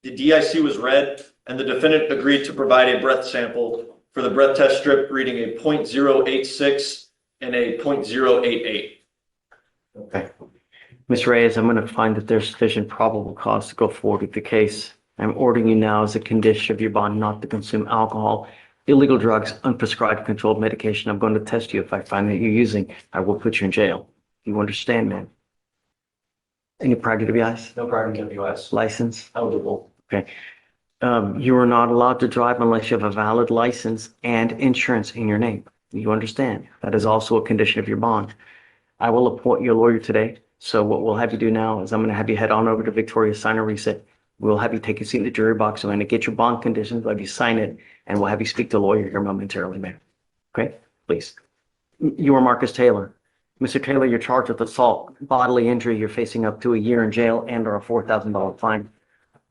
The DIC was read, and the defendant agreed to provide a breath sample for the breath test strip reading a 0.086 and a 0.088. Okay. Ms. Reyes, I'm going to find that there's sufficient probable cause to go forward with the case. I'm ordering you now as a condition of your bond not to consume alcohol, illegal drugs, unprescribed controlled medication. I'm going to test you. If I find that you're using, I will put you in jail. You understand, man? Any prior DWIs? No prior DWIs. License? Eligible. Okay. You are not allowed to drive unless you have a valid license and insurance in your name. You understand? That is also a condition of your bond. I will appoint your lawyer today. So what we'll have you do now is I'm going to have you head on over to Victoria, sign a reset. We'll have you take a seat in the jury box. I'm going to get your bond conditions, we'll have you sign it, and we'll have you speak to a lawyer here momentarily, ma'am. Okay, please. You are Marcus Taylor. Mr. Taylor, you're charged with assault, bodily injury. You're facing up to a year in jail and or a $4,000 fine.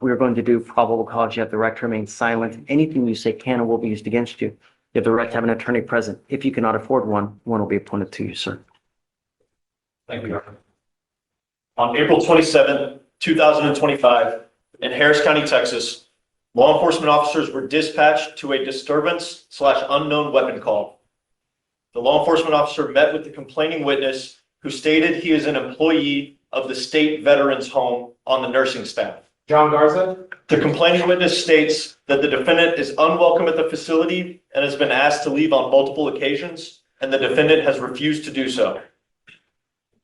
We are going to do probable cause. You have the right to remain silent. Anything you say can or will be used against you. You have the right to have an attorney present. If you cannot afford one, one will be appointed to you, sir. Thank you, Your Honor. On April 27, 2025, in Harris County, Texas, law enforcement officers were dispatched to a disturbance/unknown weapon call. The law enforcement officer met with the complaining witness, who stated he is an employee of the state veterans home on the nursing staff. John Garza? The complaining witness states that the defendant is unwelcome at the facility and has been asked to leave on multiple occasions, and the defendant has refused to do so.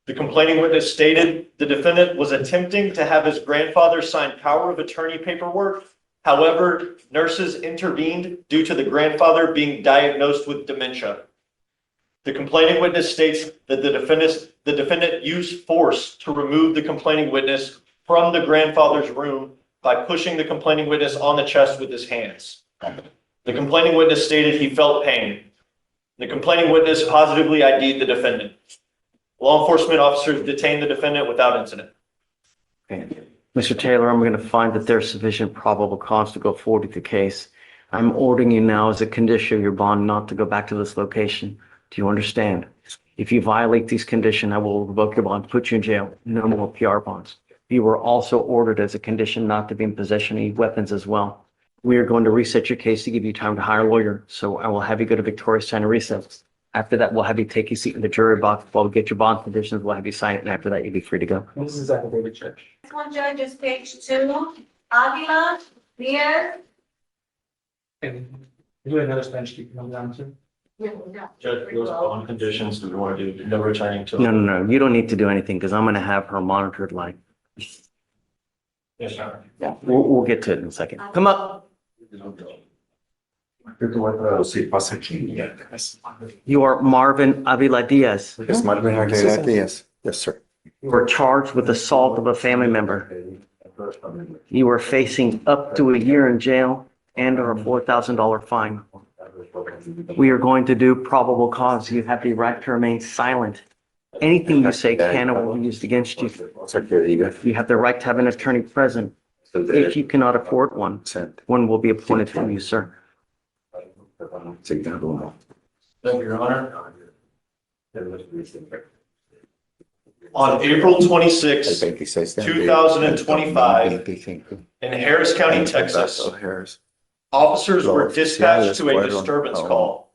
The complaining witness stated the defendant was attempting to have his grandfather sign power of attorney paperwork. However, nurses intervened due to the grandfather being diagnosed with dementia. The complaining witness states that the defendant used force to remove the complaining witness from the grandfather's room by pushing the complaining witness on the chest with his hands. The complaining witness stated he felt pain. The complaining witness positively ID'd the defendant. Law enforcement officers detained the defendant without incident. Okay. Mr. Taylor, I'm going to find that there's sufficient probable cause to go forward with the case. I'm ordering you now as a condition of your bond not to go back to this location. Do you understand? If you violate these conditions, I will revoke your bond, put you in jail. No more PR bonds. You were also ordered as a condition not to be in possession of any weapons as well. We are going to reset your case to give you time to hire a lawyer. So I will have you go to Victoria, sign a recess. After that, we'll have you take a seat in the jury box while we get your bond conditions. We'll have you sign it, and after that, you'll be free to go. This is affidavit, Judge. This one, Judge, is page 2. Avila, Diaz. And do another bench keep coming down to? Judge, those bond conditions, do we want to do no returning to? No. You don't need to do anything because I'm going to have her monitored like. Yes, sir. Yeah, we'll get to it in a second. Come up. You are Marvin Avila Diaz. Yes, Marvin Aguilera Diaz. Yes, sir. You were charged with assault of a family member. You were facing up to a year in jail and or a $4,000 fine. We are going to do probable cause. You have the right to remain silent. Anything you say can or will be used against you. You have the right to have an attorney present. If you cannot afford one, one will be appointed to you, sir. Thank you, Your Honor. On April 26, 2025, in Harris County, Texas, officers were dispatched to a disturbance call.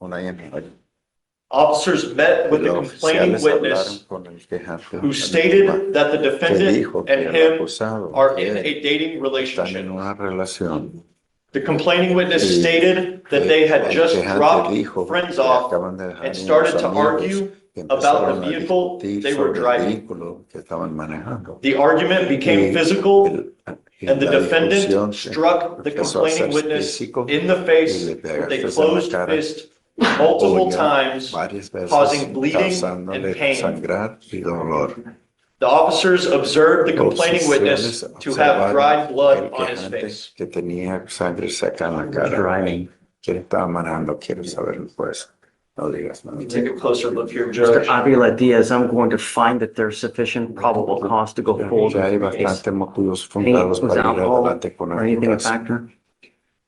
Officers met with the complaining witness, who stated that the defendant and him are in a dating relationship. The complaining witness stated that they had just dropped friends off and started to argue about the vehicle they were driving. The argument became physical, and the defendant struck the complaining witness in the face with a closed fist multiple times, causing bleeding and pain. The officers observed the complaining witness to have dried blood on his face. Take a closer look here, Judge. Mr. Avila Diaz, I'm going to find that there's sufficient probable cause to go forward with the case. Pain with alcohol or anything a factor?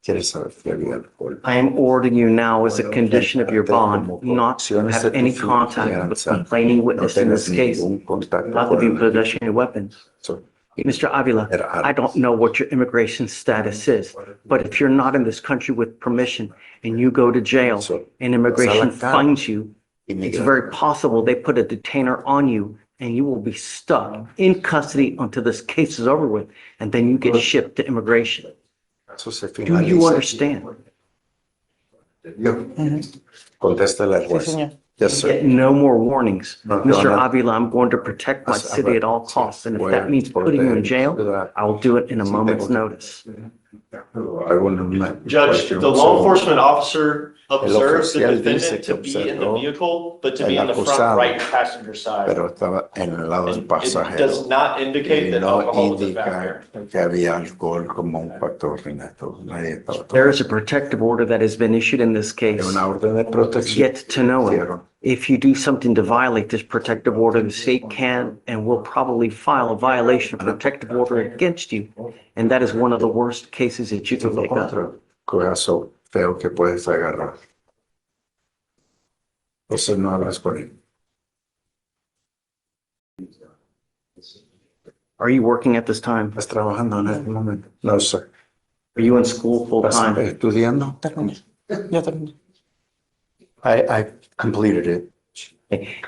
I am ordering you now as a condition of your bond not to have any contact with the complaining witness in this case, not to be in possession of weapons. Mr. Avila, I don't know what your immigration status is, but if you're not in this country with permission and you go to jail and immigration finds you, it's very possible they put a detainer on you and you will be stuck in custody until this case is over with, and then you get shipped to immigration. Do you understand? Yes, sir. Get no more warnings. Mr. Avila, I'm going to protect my city at all costs, and if that means putting you in jail, I'll do it in a moment's notice. Judge, the law enforcement officer observed the oficial dice defendant que to be in the observó vehicle, but to el be in the front acusado, right passenger side. pero estaba en el lado del It pasajero. does not indicate Y that no alcohol was a factor. indica que había alcohol como un factor en esto. Nadie estaba There is a protective order that has been issued in this case. Es una orden de protección. Yet to know it. Hicieron. If you do something to violate this protective order, the state can and will probably file a violation of protective order against you. And that is one of the worst cases that you can make up. Otro codazo feo que puedes agarrar. Entonces no hablas con él. Are you working at this time? ¿Estás trabajando en este momento? No, sir. Are you in school full ¿Estás time? estudiando? Ya terminé. I completed it.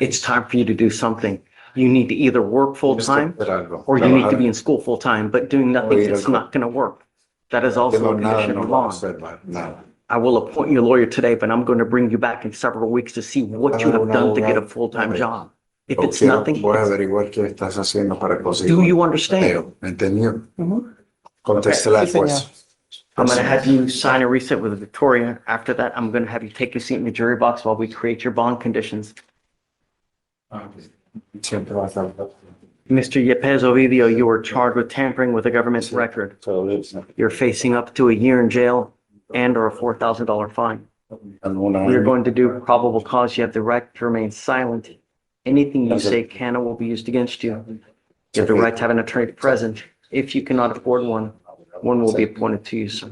It's time for you to do something. You need to either work full time Hacer algo. or you need to Trabajar. be in school full time, but doing nothing, Oír it's algo. not going to work. That is also Tengo a nada, condition no of voy a law. hacer nada. I will appoint you a lawyer today, but I'm going to bring you back in several weeks to see what you have done to get a full-time job. If it's nothing, Voy a averiguar qué estás haciendo para conseguir. do you understand? ¿Entendió? Contéstela Sí, señor. pues. I'm going to have you sign a reset with Victoria. After that, I'm going to have you take your seat in the jury box while we create your bond conditions. Siempre vas a hablar. Mr. Yepes Ovidio, you are charged with tampering with a government record. You're facing up to a year in jail and or a $4,000 fine. We are going to do probable cause. You have the right to remain silent. Anything you say can or will be used against you. You have the right to have an attorney present. If you cannot afford one, one will be appointed to you, sir.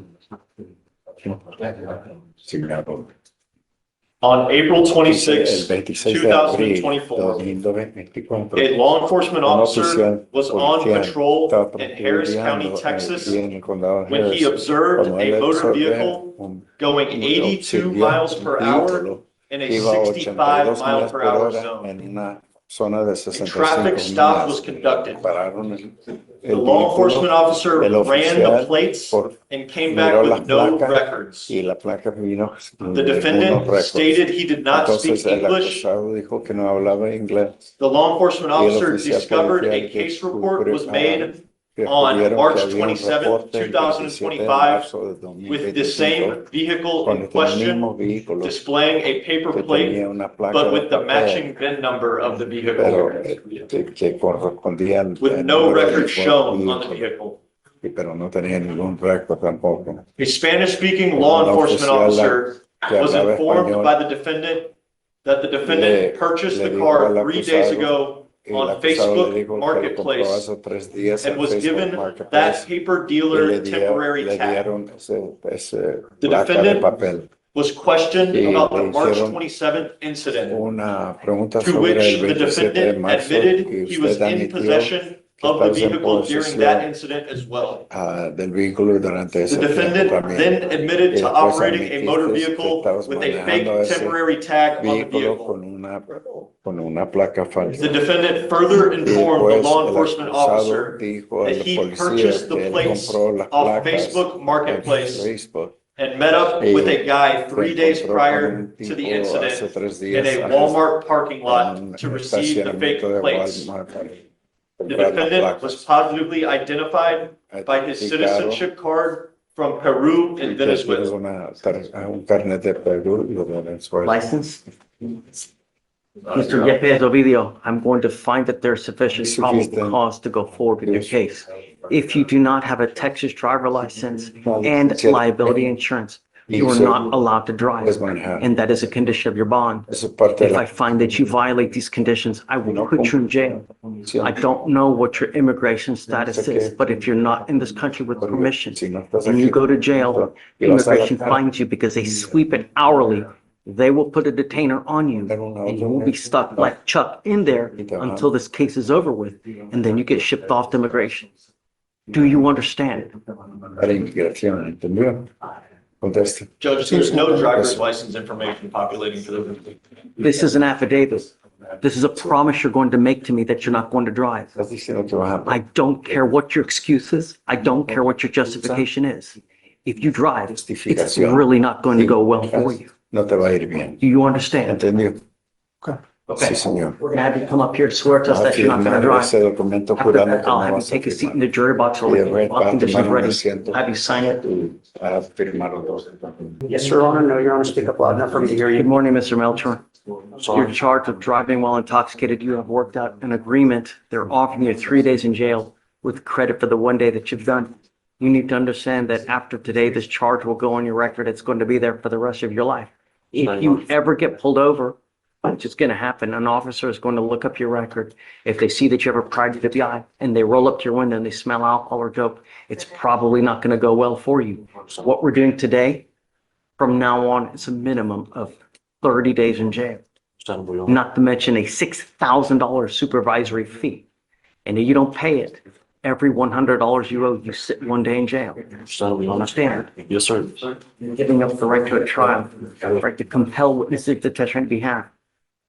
On April 26, 26 de abril 2024, 2024, a law enforcement un officer oficial was on policial patrol estaba in Harris County, patrullando Texas, aquí en el condado de when he Harris, observed cuando a él motor observó vehicle un going 82 observó miles per un hour vehículo in a iba a 65 82 mile millas per por hour hora zone. en una zona de A 65 traffic stop millas. was conducted. Pararon The law enforcement officer el ran the oficial plates por- and came miró back las with no placas records. y la placa vino The defendant stated he did not speak Entonces el English. acusado dijo que no hablaba inglés. The law enforcement Y el officer oficial discovered a policial case report was made que on descubrieron March que había un 27, reporte el 27 de 2025, marzo de with the same 2025 vehicle con in el question mismo vehículo displaying a paper que plate, tenía una placa but de with the papel, matching VIN number of the pero vehicle, que correspondía al with no número del record shown on the vehículo, vehicle. pero no tenía ningún récord tampoco. A Spanish-speaking law Un enforcement oficial officer que was hablaba informed español by the defendant that the defendant purchased le the dijo car al 3 days acusado, ago y el on acusado le Facebook dijo que lo compró Marketplace hace 3 días and en was Facebook given that Marketplace paper y dealer temporary le tag. dieron ese The placa de defendant papel. was questioned Y about the le March hicieron 27th incident, Una pregunta to sobre which el the 27 de defendant marzo admitted que he was usted in admitió possession que of the estabas en vehicle during that posesión incident as well. del vehículo durante The ese tiempo defendant también. then admitted Y to después operating a motor admitiste que vehicle estabas with a manejando fake ese temporary tag on the vehículo vehicle. con una placa falsa. The defendant further Y informed the después law el enforcement acusado officer dijo that al he policía purchased que the él plates compró las off placas Facebook en Marketplace Facebook and met up y with a guy se 3 days encontró con prior un to the tipo hace incident 3 in días a antes Walmart parking en lot un to receive the fake estacionamiento de plates. Walmart para The comprar las defendant was placas. positively identified by his Identificado citizenship card from Peru and que tienes Venezuela. un carnet de Perú y de Venezuela. License? Mr. Yepes Ovidio, I'm going to find that there's sufficient probable cause to go forward with your case. If you do not have a Texas driver license and liability insurance, you are not allowed to drive, and that is a condition of your bond. If I find that you violate these conditions, I will put you in jail. I don't know what your immigration status is, but if you're not in this country with permission and you go to jail, immigration finds you because they sweep it hourly. They will put a detainer on you and you will be stuck like Chuck in there until this case is over with, and then you get shipped off to immigration. Do you understand? Para inmigración, ¿entendió? Conteste. Judge, there's no driver's license information populating for the. This is an affidavit. This is a promise you're going to make to me that you're not going to drive. Estás diciendo que vas a I don't care what your excuse is. I don't care what your justification is. If you drive, it's really not going to go well for you. No te va a ir bien. Do you understand? ¿Entendió? Okay. Sí, señor. We're gonna have you come up here to swear to us that you're not gonna Afirmar drive. ese documento After jurando that, que I'll no have you vas a take a seat in firmar. the jury box or Y después all va a conditions tomar un ready. asiento. Have you sign it. Y va a firmar los dos. Yes, Your Honor. No, Your Honor, speak up loud enough for me to hear Good you. morning, Mr. Melchor. You're charged with driving while intoxicated. You have worked out an agreement. They're offering you 3 days in jail with credit for the 1 day that you've done. You need to understand that after today, this charge will go on your record. It's going to be there for the rest of your life. If you ever get pulled over, which is going to happen, an officer is going to look up your record. If they see that you have a prior DWI and they roll up to your window and they smell alcohol or dope, it's probably not going to go well for you. What we're doing today, from now on, is a minimum of 30 days in jail. Not to mention a $6,000 supervisory fee. And if you don't pay it, every $100 you owe, you sit 1 day in jail. Understand? Yes, sir. You're giving up the right to a trial, the right to compel witnesses to testify on behalf,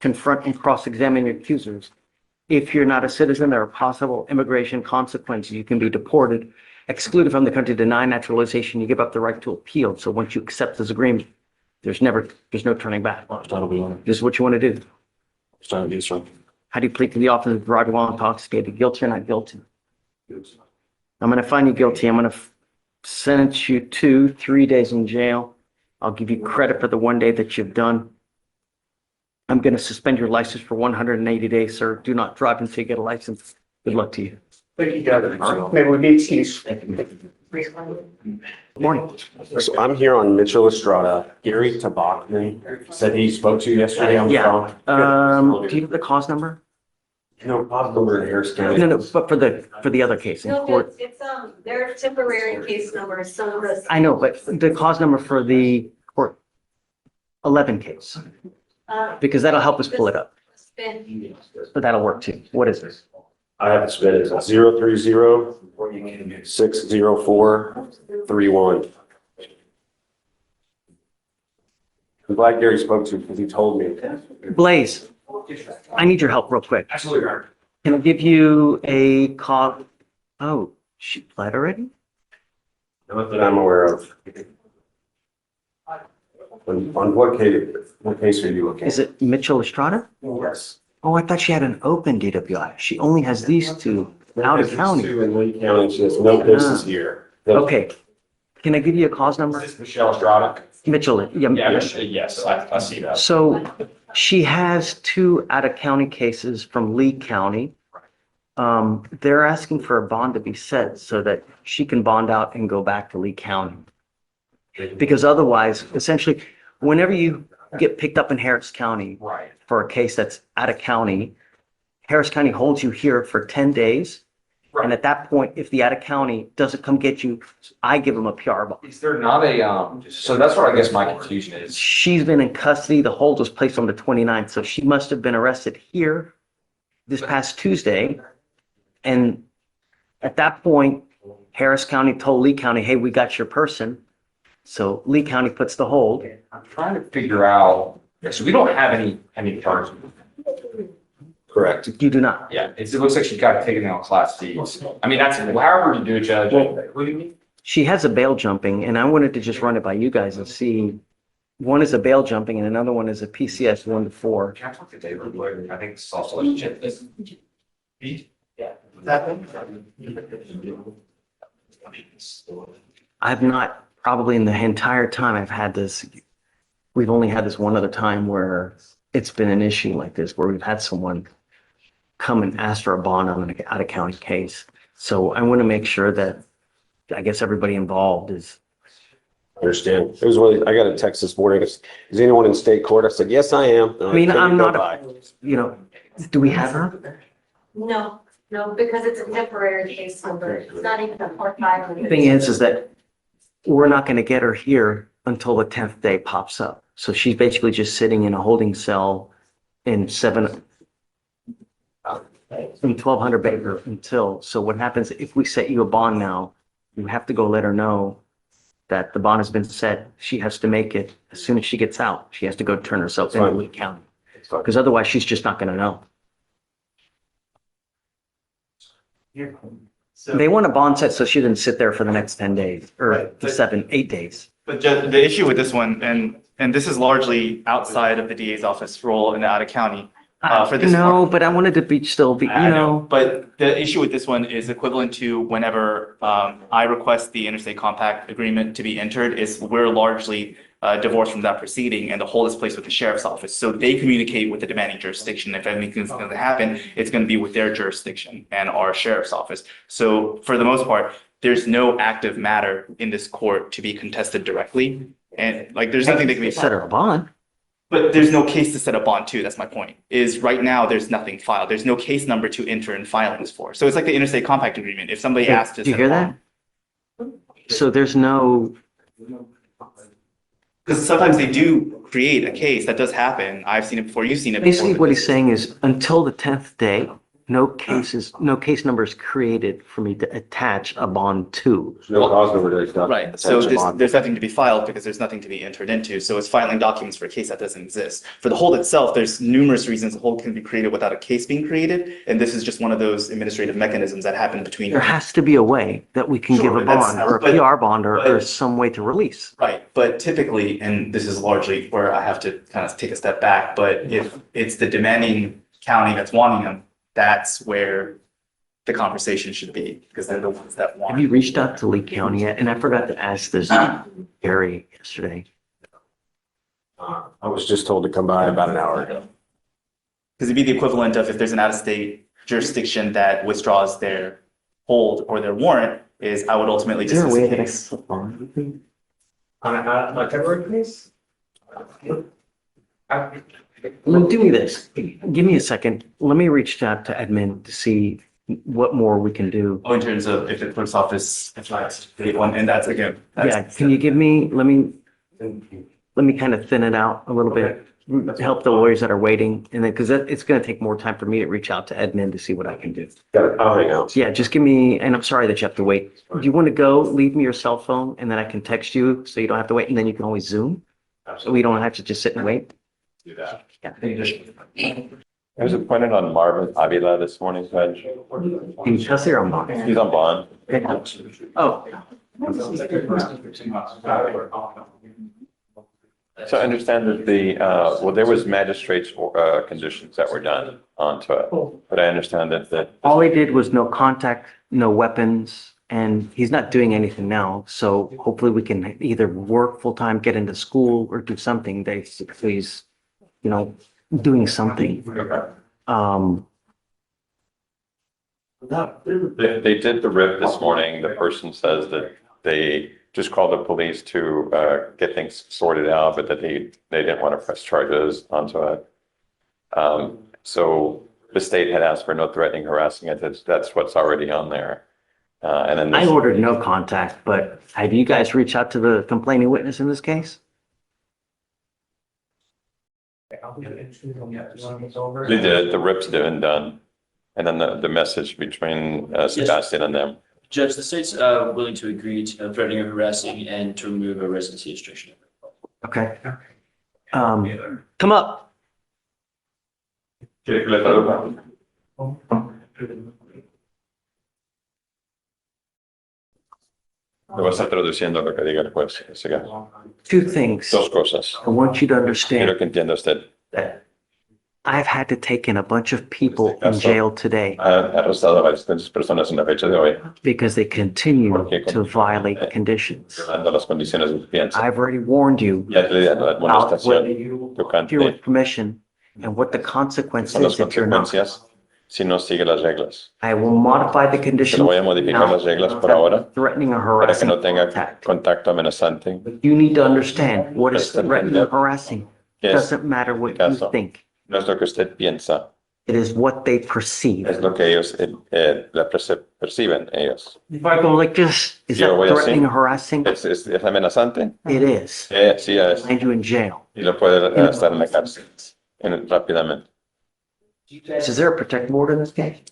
confront and cross-examine your accusers. If you're not a citizen, there are possible immigration consequences. You can be deported, excluded from the country, denied naturalization. You give up the right to appeal. So once you accept this agreement, there's no turning back. This is what you want to do. How do you plead to the office of driving while intoxicated? Guilty or not guilty? I'm going to find you guilty. I'm going to sentence you to 3 days in jail. I'll give you credit for the 1 day that you've done. I'm going to suspend your license for 180 days, sir. Do not drive until you get a license. Good luck to you. Thank you, Judge. Maybe we be excused. Good morning. So I'm here on Mitchell Estrada. Gary Tabachman said he spoke to you yesterday on the Yeah. phone. Do you have the cause number? No, possible in Harris County. No, but for the other case in No, court. it's, there are temporary case numbers, some of us. I know, but the cause number for the court 11 case, because that'll help us pull it up. Spin. But that'll work too. What is this? I have it submitted as 030-604-31. I'm glad Gary spoke to you because he told me. Blaze, I need your help real quick. Absolutely, Your Honor. Can I give you a call? Oh, she pled already? Not that I'm aware of. On what case are you looking? Is it Mitchell Estrada? Yes. Oh, I thought she had an open DWI. She only has these two out of county. Two in Lee County, she has no cases here. Okay. Can I give you a cause number? Is this Michelle Estrada? Mitchell, yeah. Yes, I see that. So she has two out of county cases from Lee County. They're asking for a bond to be set so that she can bond out and go back to Lee County. Because otherwise, essentially, whenever you get picked up in Harris County Right. for a case that's out of county, Harris County holds you here for 10 days. And at that point, if the out of county doesn't come get you, I give them a PR bond. Is there not a, so that's what I guess my confusion is. She's been in custody. The hold was placed on the 29th. So she must have been arrested here this past Tuesday. And at that point, Harris County told Lee County, hey, we got your person. So Lee County puts the hold. I'm trying to figure out, so we don't have any charges. Correct. You do not. Yeah, it looks like she got taken out Class Ds. I mean, that's, however you do it, Judge. What do you mean? She has a bail jumping, and I wanted to just run it by you guys and see. One is a bail jumping and another one is a PCS 1 to 4. Can I talk to David? I think it's also like Chip. Yeah. I have not, probably in the entire time I've had this, we've only had this one other time where it's been an issue like this, where we've had someone come and ask for a bond on an out of county case. So I want to make sure that, I guess, everybody involved is. Understand. It was really, I got a text this morning. Is anyone in state court? I said, yes, I am. I mean, I'm not, do we have her? No, because it's a temporary case number. It's not even a court filing. The thing is that we're not going to get her here until the 10th day pops up. So she's basically just sitting in a holding cell in 1200 Baker until, so what happens if we set you a bond now, you have to go let her know that the bond has been set. She has to make it as soon as she gets out. She has to go turn herself into Lee County. Because otherwise she's just not going to know. They want a bond set so she doesn't sit there for the next 10 days or 8 days. But Judge, the issue with this one, and this is largely outside of the DA's office role in the out of county, for this one. No, but I wanted to be still be, you I know. But the issue with this one is equivalent to whenever I request the interstate compact agreement to be entered, is we're largely divorced from that proceeding, and the hold is placed with the sheriff's office. So they communicate with the demanding jurisdiction. If anything's going to happen, it's going to be with their jurisdiction and our sheriff's office. So for the most part, there's no active matter in this court to be contested directly. And like, there's nothing that can be. Set a bond. But there's no case to set a bond to. That's my point. Is right now there's nothing filed. There's no case number to enter in filings for. So it's like the interstate compact agreement. If somebody asks to Do you set a hear bond, that? So there's no, because sometimes they do create a case. That does happen. I've seen it before. You've seen it before. basically what he's saying is until the 10th day, no case number is created for me to attach a bond to. No cause number to attach. Right. So attach a bond. there's nothing to be filed because there's nothing to be entered into. So it's filing documents for a case that doesn't exist. For the hold itself, there's numerous reasons the hold can be created without a case being created. And this is just one of those administrative mechanisms that happen between. There has to be a way that we can give Sure, a that's- bond or a but- PR bond or some way to release. Right, but typically, and this is largely where I have to kind of take a step back, but if it's the demanding county that's wanting them, that's where the conversation should be, because they're the ones that Have want. you reached out to Lee County yet? And I forgot to ask this Gary yesterday. I was just told to come by about an hour ago. Because it'd be the equivalent of if there's an out-of-state jurisdiction that withdraws their hold or their warrant, is I would ultimately Is there a dismiss way the that I case. can bond? On a temporary case? Do me this. Give me a second. Let me reach out to admin to see what more we can do. Oh, in terms of if the clerk's office, if that's the one, and that's again. that's- Yeah, can you give me, let me kind of thin it out a little bit, help the lawyers that are waiting, and then, because it's going to take more time for me to reach out to admin to see what I can do. Got it. I'll hang out. Yeah, just give me, and I'm sorry that you have to wait. Do you want to go, leave me your cell phone, and then I can text you, so you don't have to wait, and then you can always Zoom? So we don't have to just sit and wait? Do that. Yeah. I was appointed on Marvin Avila this morning, Judge. Can you trust her or not? He's on bond. Oh, So I understand that well, there was magistrate's conditions that were done onto it. But I understand that all he did was no contact, no weapons, and he's not doing anything now. So hopefully we can either work full-time, get into school, or do something. He's, doing something. they did the RIP this morning. The person says that they just called the police to get things sorted out, but that they didn't want to press charges onto it. So the state had asked for no threatening, harassing it. That's what's already on there. And then I ordered no contact, but have you guys reached out to the complaining witness in this case? they did, the RIP's been done. And then the message between Sebastian and them. Judge, the state's willing to agree to threatening or harassing and to remove a residency restriction. Okay. Come up. ¿Quiere que le traduzca? Le voy a estar traduciendo lo que diga el juez. Así que, Two things. dos cosas. I want you to understand Quiero que entienda usted. that I've had to take in a bunch of people in jail today Ha arrestado a varias personas en la fecha de hoy, because they continue to violate conditions. violando las condiciones de fianza. I've already warned you Ya te di la about amonestación whether you tocante hear with permission and what the consequence a las is if you're not. consecuencias si no sigue las reglas. I will modify the Se conditions lo voy a modificar now, las reglas por ahora threatening or para que harassing no tenga contact. contacto amenazante. You need to understand what is threatening or harassing. Yes. Doesn't matter what you Caso. think. No es lo que usted piensa, It is what they perceive. es lo que ellos perciben ellos. If I go like this, is that Yo voy así. threatening or harassing? ¿Es amenazante? It is. Sí es. Land you in jail. Y lo puede estar en la cárcel rápidamente. Is there a protective order in this case?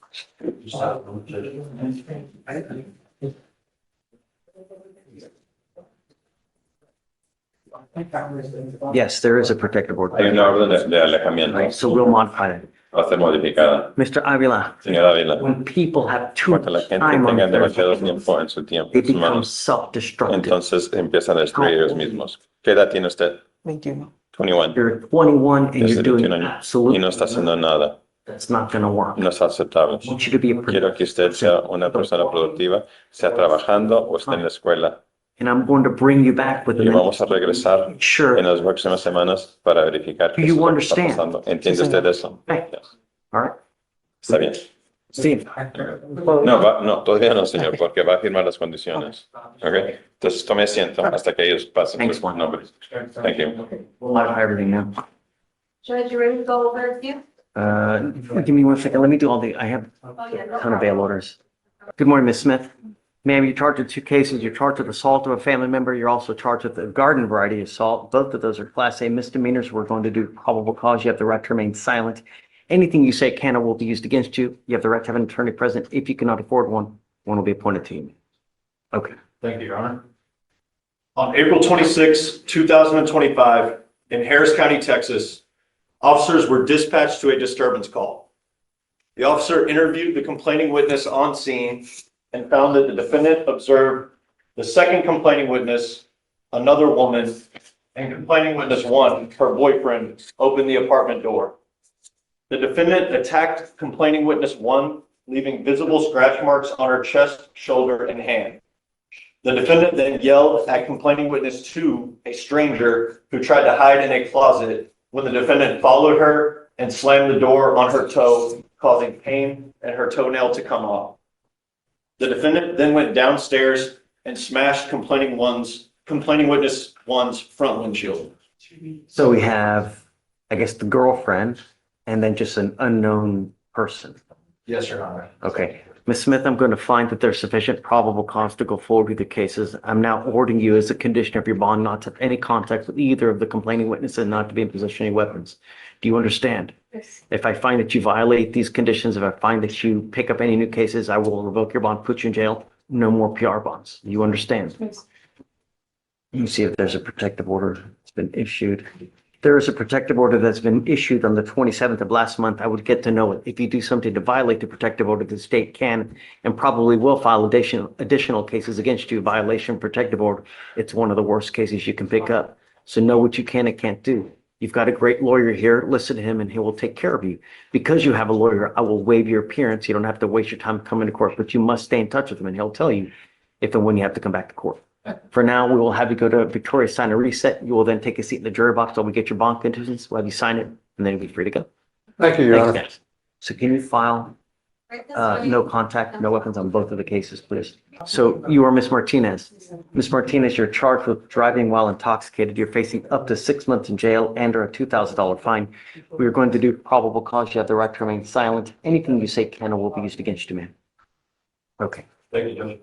Yes, there is a protective Hay order. una orden de alejamiento. Right, so we'll modify that. Va a ser modificada. Mr. Avila, Señora Ávila, when people have too cuando la much gente time on tenga their demasiado hands, tiempo en su tiempo, they en sus become manos, self-destructive. entonces empiezan a destruir ellos mismos. ¿Qué edad tiene usted? 21. 21. You're 21 and Tienes you're doing 21 años. Y absolutely no está haciendo nada. That's not going to work. No es aceptable. I want you to be a Quiero que usted sea una persona productiva, sea trabajando o esté en la escuela. And I'm going to bring you back with Y an vamos a regresar sure. en las próximas semanas para verificar Do qué es you lo que está understand? pasando. ¿Entiende usted eso? Okay. Yes. All right. Está bien. Steve. No, todavía no, señor, porque va a firmar las condiciones. Okay. Entonces tome asiento hasta que ellos pasen Thanks, sus Juan. nombres. Thank you. We'll modify everything now. Judge, you ready to go over a few? Give me 1 second. Let me do I have Oh, yeah, no a ton of problem. bail orders. Good morning, Ms. Smith. Ma'am, you're charged with 2 cases. You're charged with assault of a family member. You're also charged with a garden variety assault. Both of those are Class A misdemeanors. We're going to do probable cause. You have the right to remain silent. Anything you say can or will be used against you. You have the right to have an attorney present. If you cannot afford one will be appointed to you. Okay. Thank you, Your Honor. On April 26, 2025, in Harris County, Texas, officers were dispatched to a disturbance call. The officer interviewed the complaining witness on scene and found that the defendant observed the second complaining witness, another woman, and complaining witness 1, her boyfriend, open the apartment door. The defendant attacked complaining witness 1, leaving visible scratch marks on her chest, shoulder, and hand. The defendant then yelled at complaining witness 2, a stranger who tried to hide in a closet, when the defendant followed her and slammed the door on her toe, causing pain and her toenail to come off. The defendant then went downstairs and smashed complaining witness 1's front windshield. So we have, I guess, the girlfriend and then just an unknown person. Yes, Your Honor. Okay. Ms. Smith, I'm going to find that there's sufficient probable cause to go forward with the cases. I'm now ordering you as a condition of your bond not to have any contact with either of the complaining witnesses and not to be in possession of any weapons. Do you understand? Yes. If I find that you violate these conditions, if I find that you pick up any new cases, I will revoke your bond, put you in jail. No more PR bonds. You understand? Yes. Let me see if there's a protective order that's been issued. There is a protective order that's been issued on the 27th of last month. I would get to know it. If you do something to violate the protective order, the state can and probably will file additional cases against you. Violation of protective order. It's one of the worst cases you can pick up. So know what you can and can't do. You've got a great lawyer here. Listen to him and he will take care of you. Because you have a lawyer, I will waive your appearance. You don't have to waste your time coming to court, but you must stay in touch with him and he'll tell you if and when you have to come back to court. For now, we will have you go to Victoria, sign a reset. You will then take a seat in the jury box while we get your bond conditions. We'll have you sign it and then you'll be free to go. Thank you, Your Thanks, Honor. guys. So can you file Right this way. no contact, no weapons on both of the cases, please? So you are Ms. Martinez. Ms. Martinez, you're charged with driving while intoxicated. You're facing up to 6 months in jail and or a $2,000 fine. We are going to do probable cause. You have the right to remain silent. Anything you say can or will be used against you, ma'am. Okay. Thank you, Judge.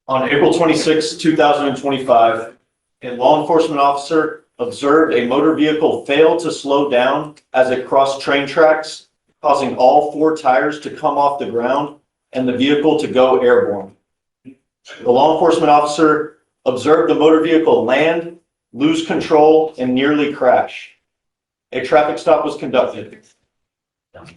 On April 26, 2025, a law enforcement officer observed a motor vehicle fail to slow down as it crossed train tracks, causing all 4 tires to come off the ground and the vehicle to go airborne. The law enforcement officer observed the motor vehicle land, lose control, and nearly crash. A traffic stop was conducted.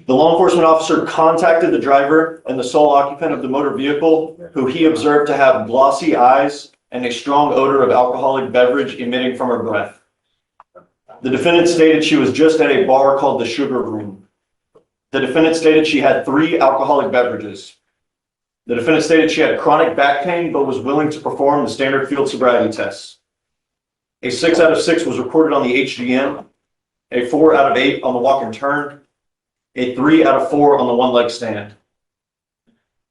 The law enforcement officer contacted the driver and the sole occupant of the motor vehicle, who he observed to have glossy eyes and a strong odor of alcoholic beverage emitting from her breath. The defendant stated she was just at a bar called the Sugar Room. The defendant stated she had 3 alcoholic beverages. The defendant stated she had chronic back pain but was willing to perform the standard field sobriety tests. A 6 out of 6 was recorded on the HGM, a 4 out of 8 on the walk and turn, a 3 out of 4 on the one-leg stand.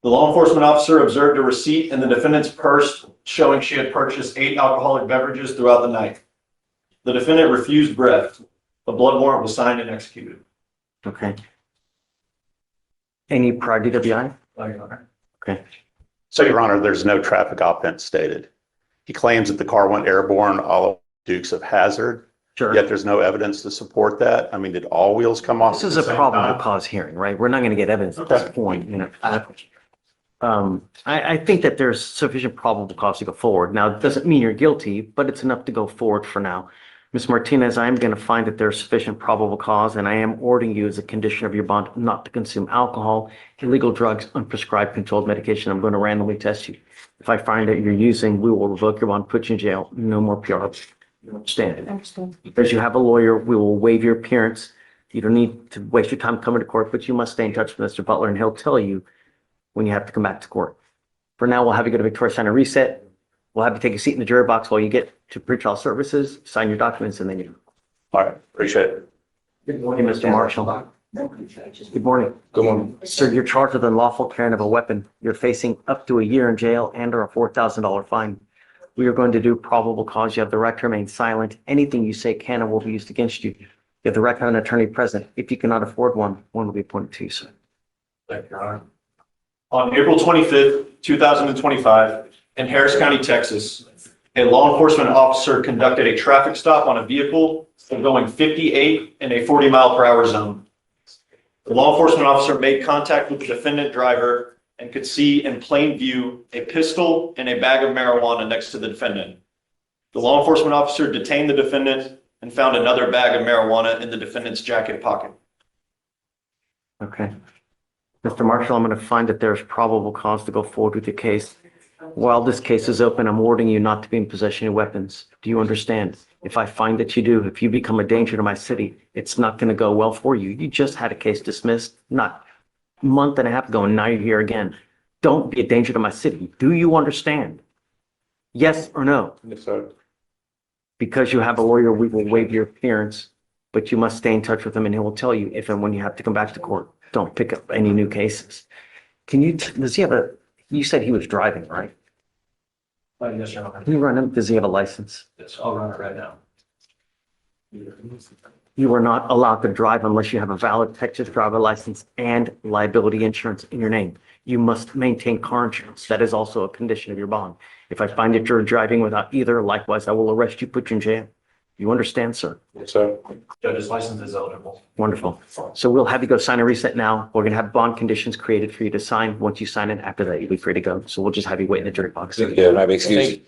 The law enforcement officer observed a receipt in the defendant's purse showing she had purchased 8 alcoholic beverages throughout the night. The defendant refused breath. The blood warrant was signed and executed. Okay. Any prior DWI? Okay. So, Your Honor, there's no traffic offense stated. He claims that the car went airborne, all dukes of hazard. Sure. Yet there's no evidence to support that. I mean, did all wheels come off? This is a probable cause hearing, right? We're not going to get evidence at this point, you know. I think that there's sufficient probable cause to go forward. Now, it doesn't mean you're guilty, but it's enough to go forward for now. Ms. Martinez, I am going to find that there's sufficient probable cause, and I am ordering you as a condition of your bond not to consume alcohol, illegal drugs, unprescribed controlled medication. I'm going to randomly test you. If I find that you're using, we will revoke your bond, put you in jail. No more PR You understand? I understand. Because you have a lawyer, we will waive your appearance. You don't need to waste your time coming to court, but you must stay in touch with Mr. Butler and he'll tell you when you have to come back to court. For now, we'll have you go to Victoria, sign a reset. We'll have you take a seat in the jury box while you get to pretrial services, sign your documents, and then you. All right, appreciate it. Good morning, Mr. Marshall. Good morning. Good morning. Sir, you're charged with unlawful carrying of a weapon. You're facing up to a year in jail and or a $4,000 fine. We are going to do probable cause. You have the right to remain silent. Anything you say can and will be used against you. You have the right to have an attorney present. If you cannot afford one, one will be appointed to you, sir. Thank you, Your Honor. On April 25th, 2025, in Harris County, Texas, a law enforcement officer conducted a traffic stop on a vehicle going 58 in a 40-mile-per-hour zone. The law enforcement officer made contact with the defendant driver and could see in plain view a pistol and a bag of marijuana next to the defendant. The law enforcement officer detained the defendant and found another bag of marijuana in the defendant's jacket pocket. Okay. Mr. Marshall, I'm going to find that there's probable cause to go forward with the case. While this case is open, I'm warning you not to be in possession of weapons. Do you understand? If I find that you do, if you become a danger to my city, it's not going to go well for you. You just had a case dismissed not a month and a half ago, and now you're here again. Don't be a danger to my city. Do you understand? Yes or no? Yes, sir. Because you have a lawyer, we will waive your appearance, but you must stay in touch with him and he will tell you if and when you have to come back to court. Don't pick up any new cases. Does he have you said he was driving, right? Yes, Your Honor. Can you run him? Does he have a license? Yes, I'll run it right now. You are not allowed to drive unless you have a valid Texas driver license and liability insurance in your name. You must maintain car insurance. That is also a condition of your bond. If I find that you're driving without either, likewise, I will arrest you, put you in jail. You understand, sir? Yes, sir. Judge's license is eligible. Wonderful. So we'll have you go sign a reset now. We're going to have bond conditions created for you to sign. Once you sign it, after that, you'll be free to go. So we'll just have you wait in the jury box. Yeah, I have excuse.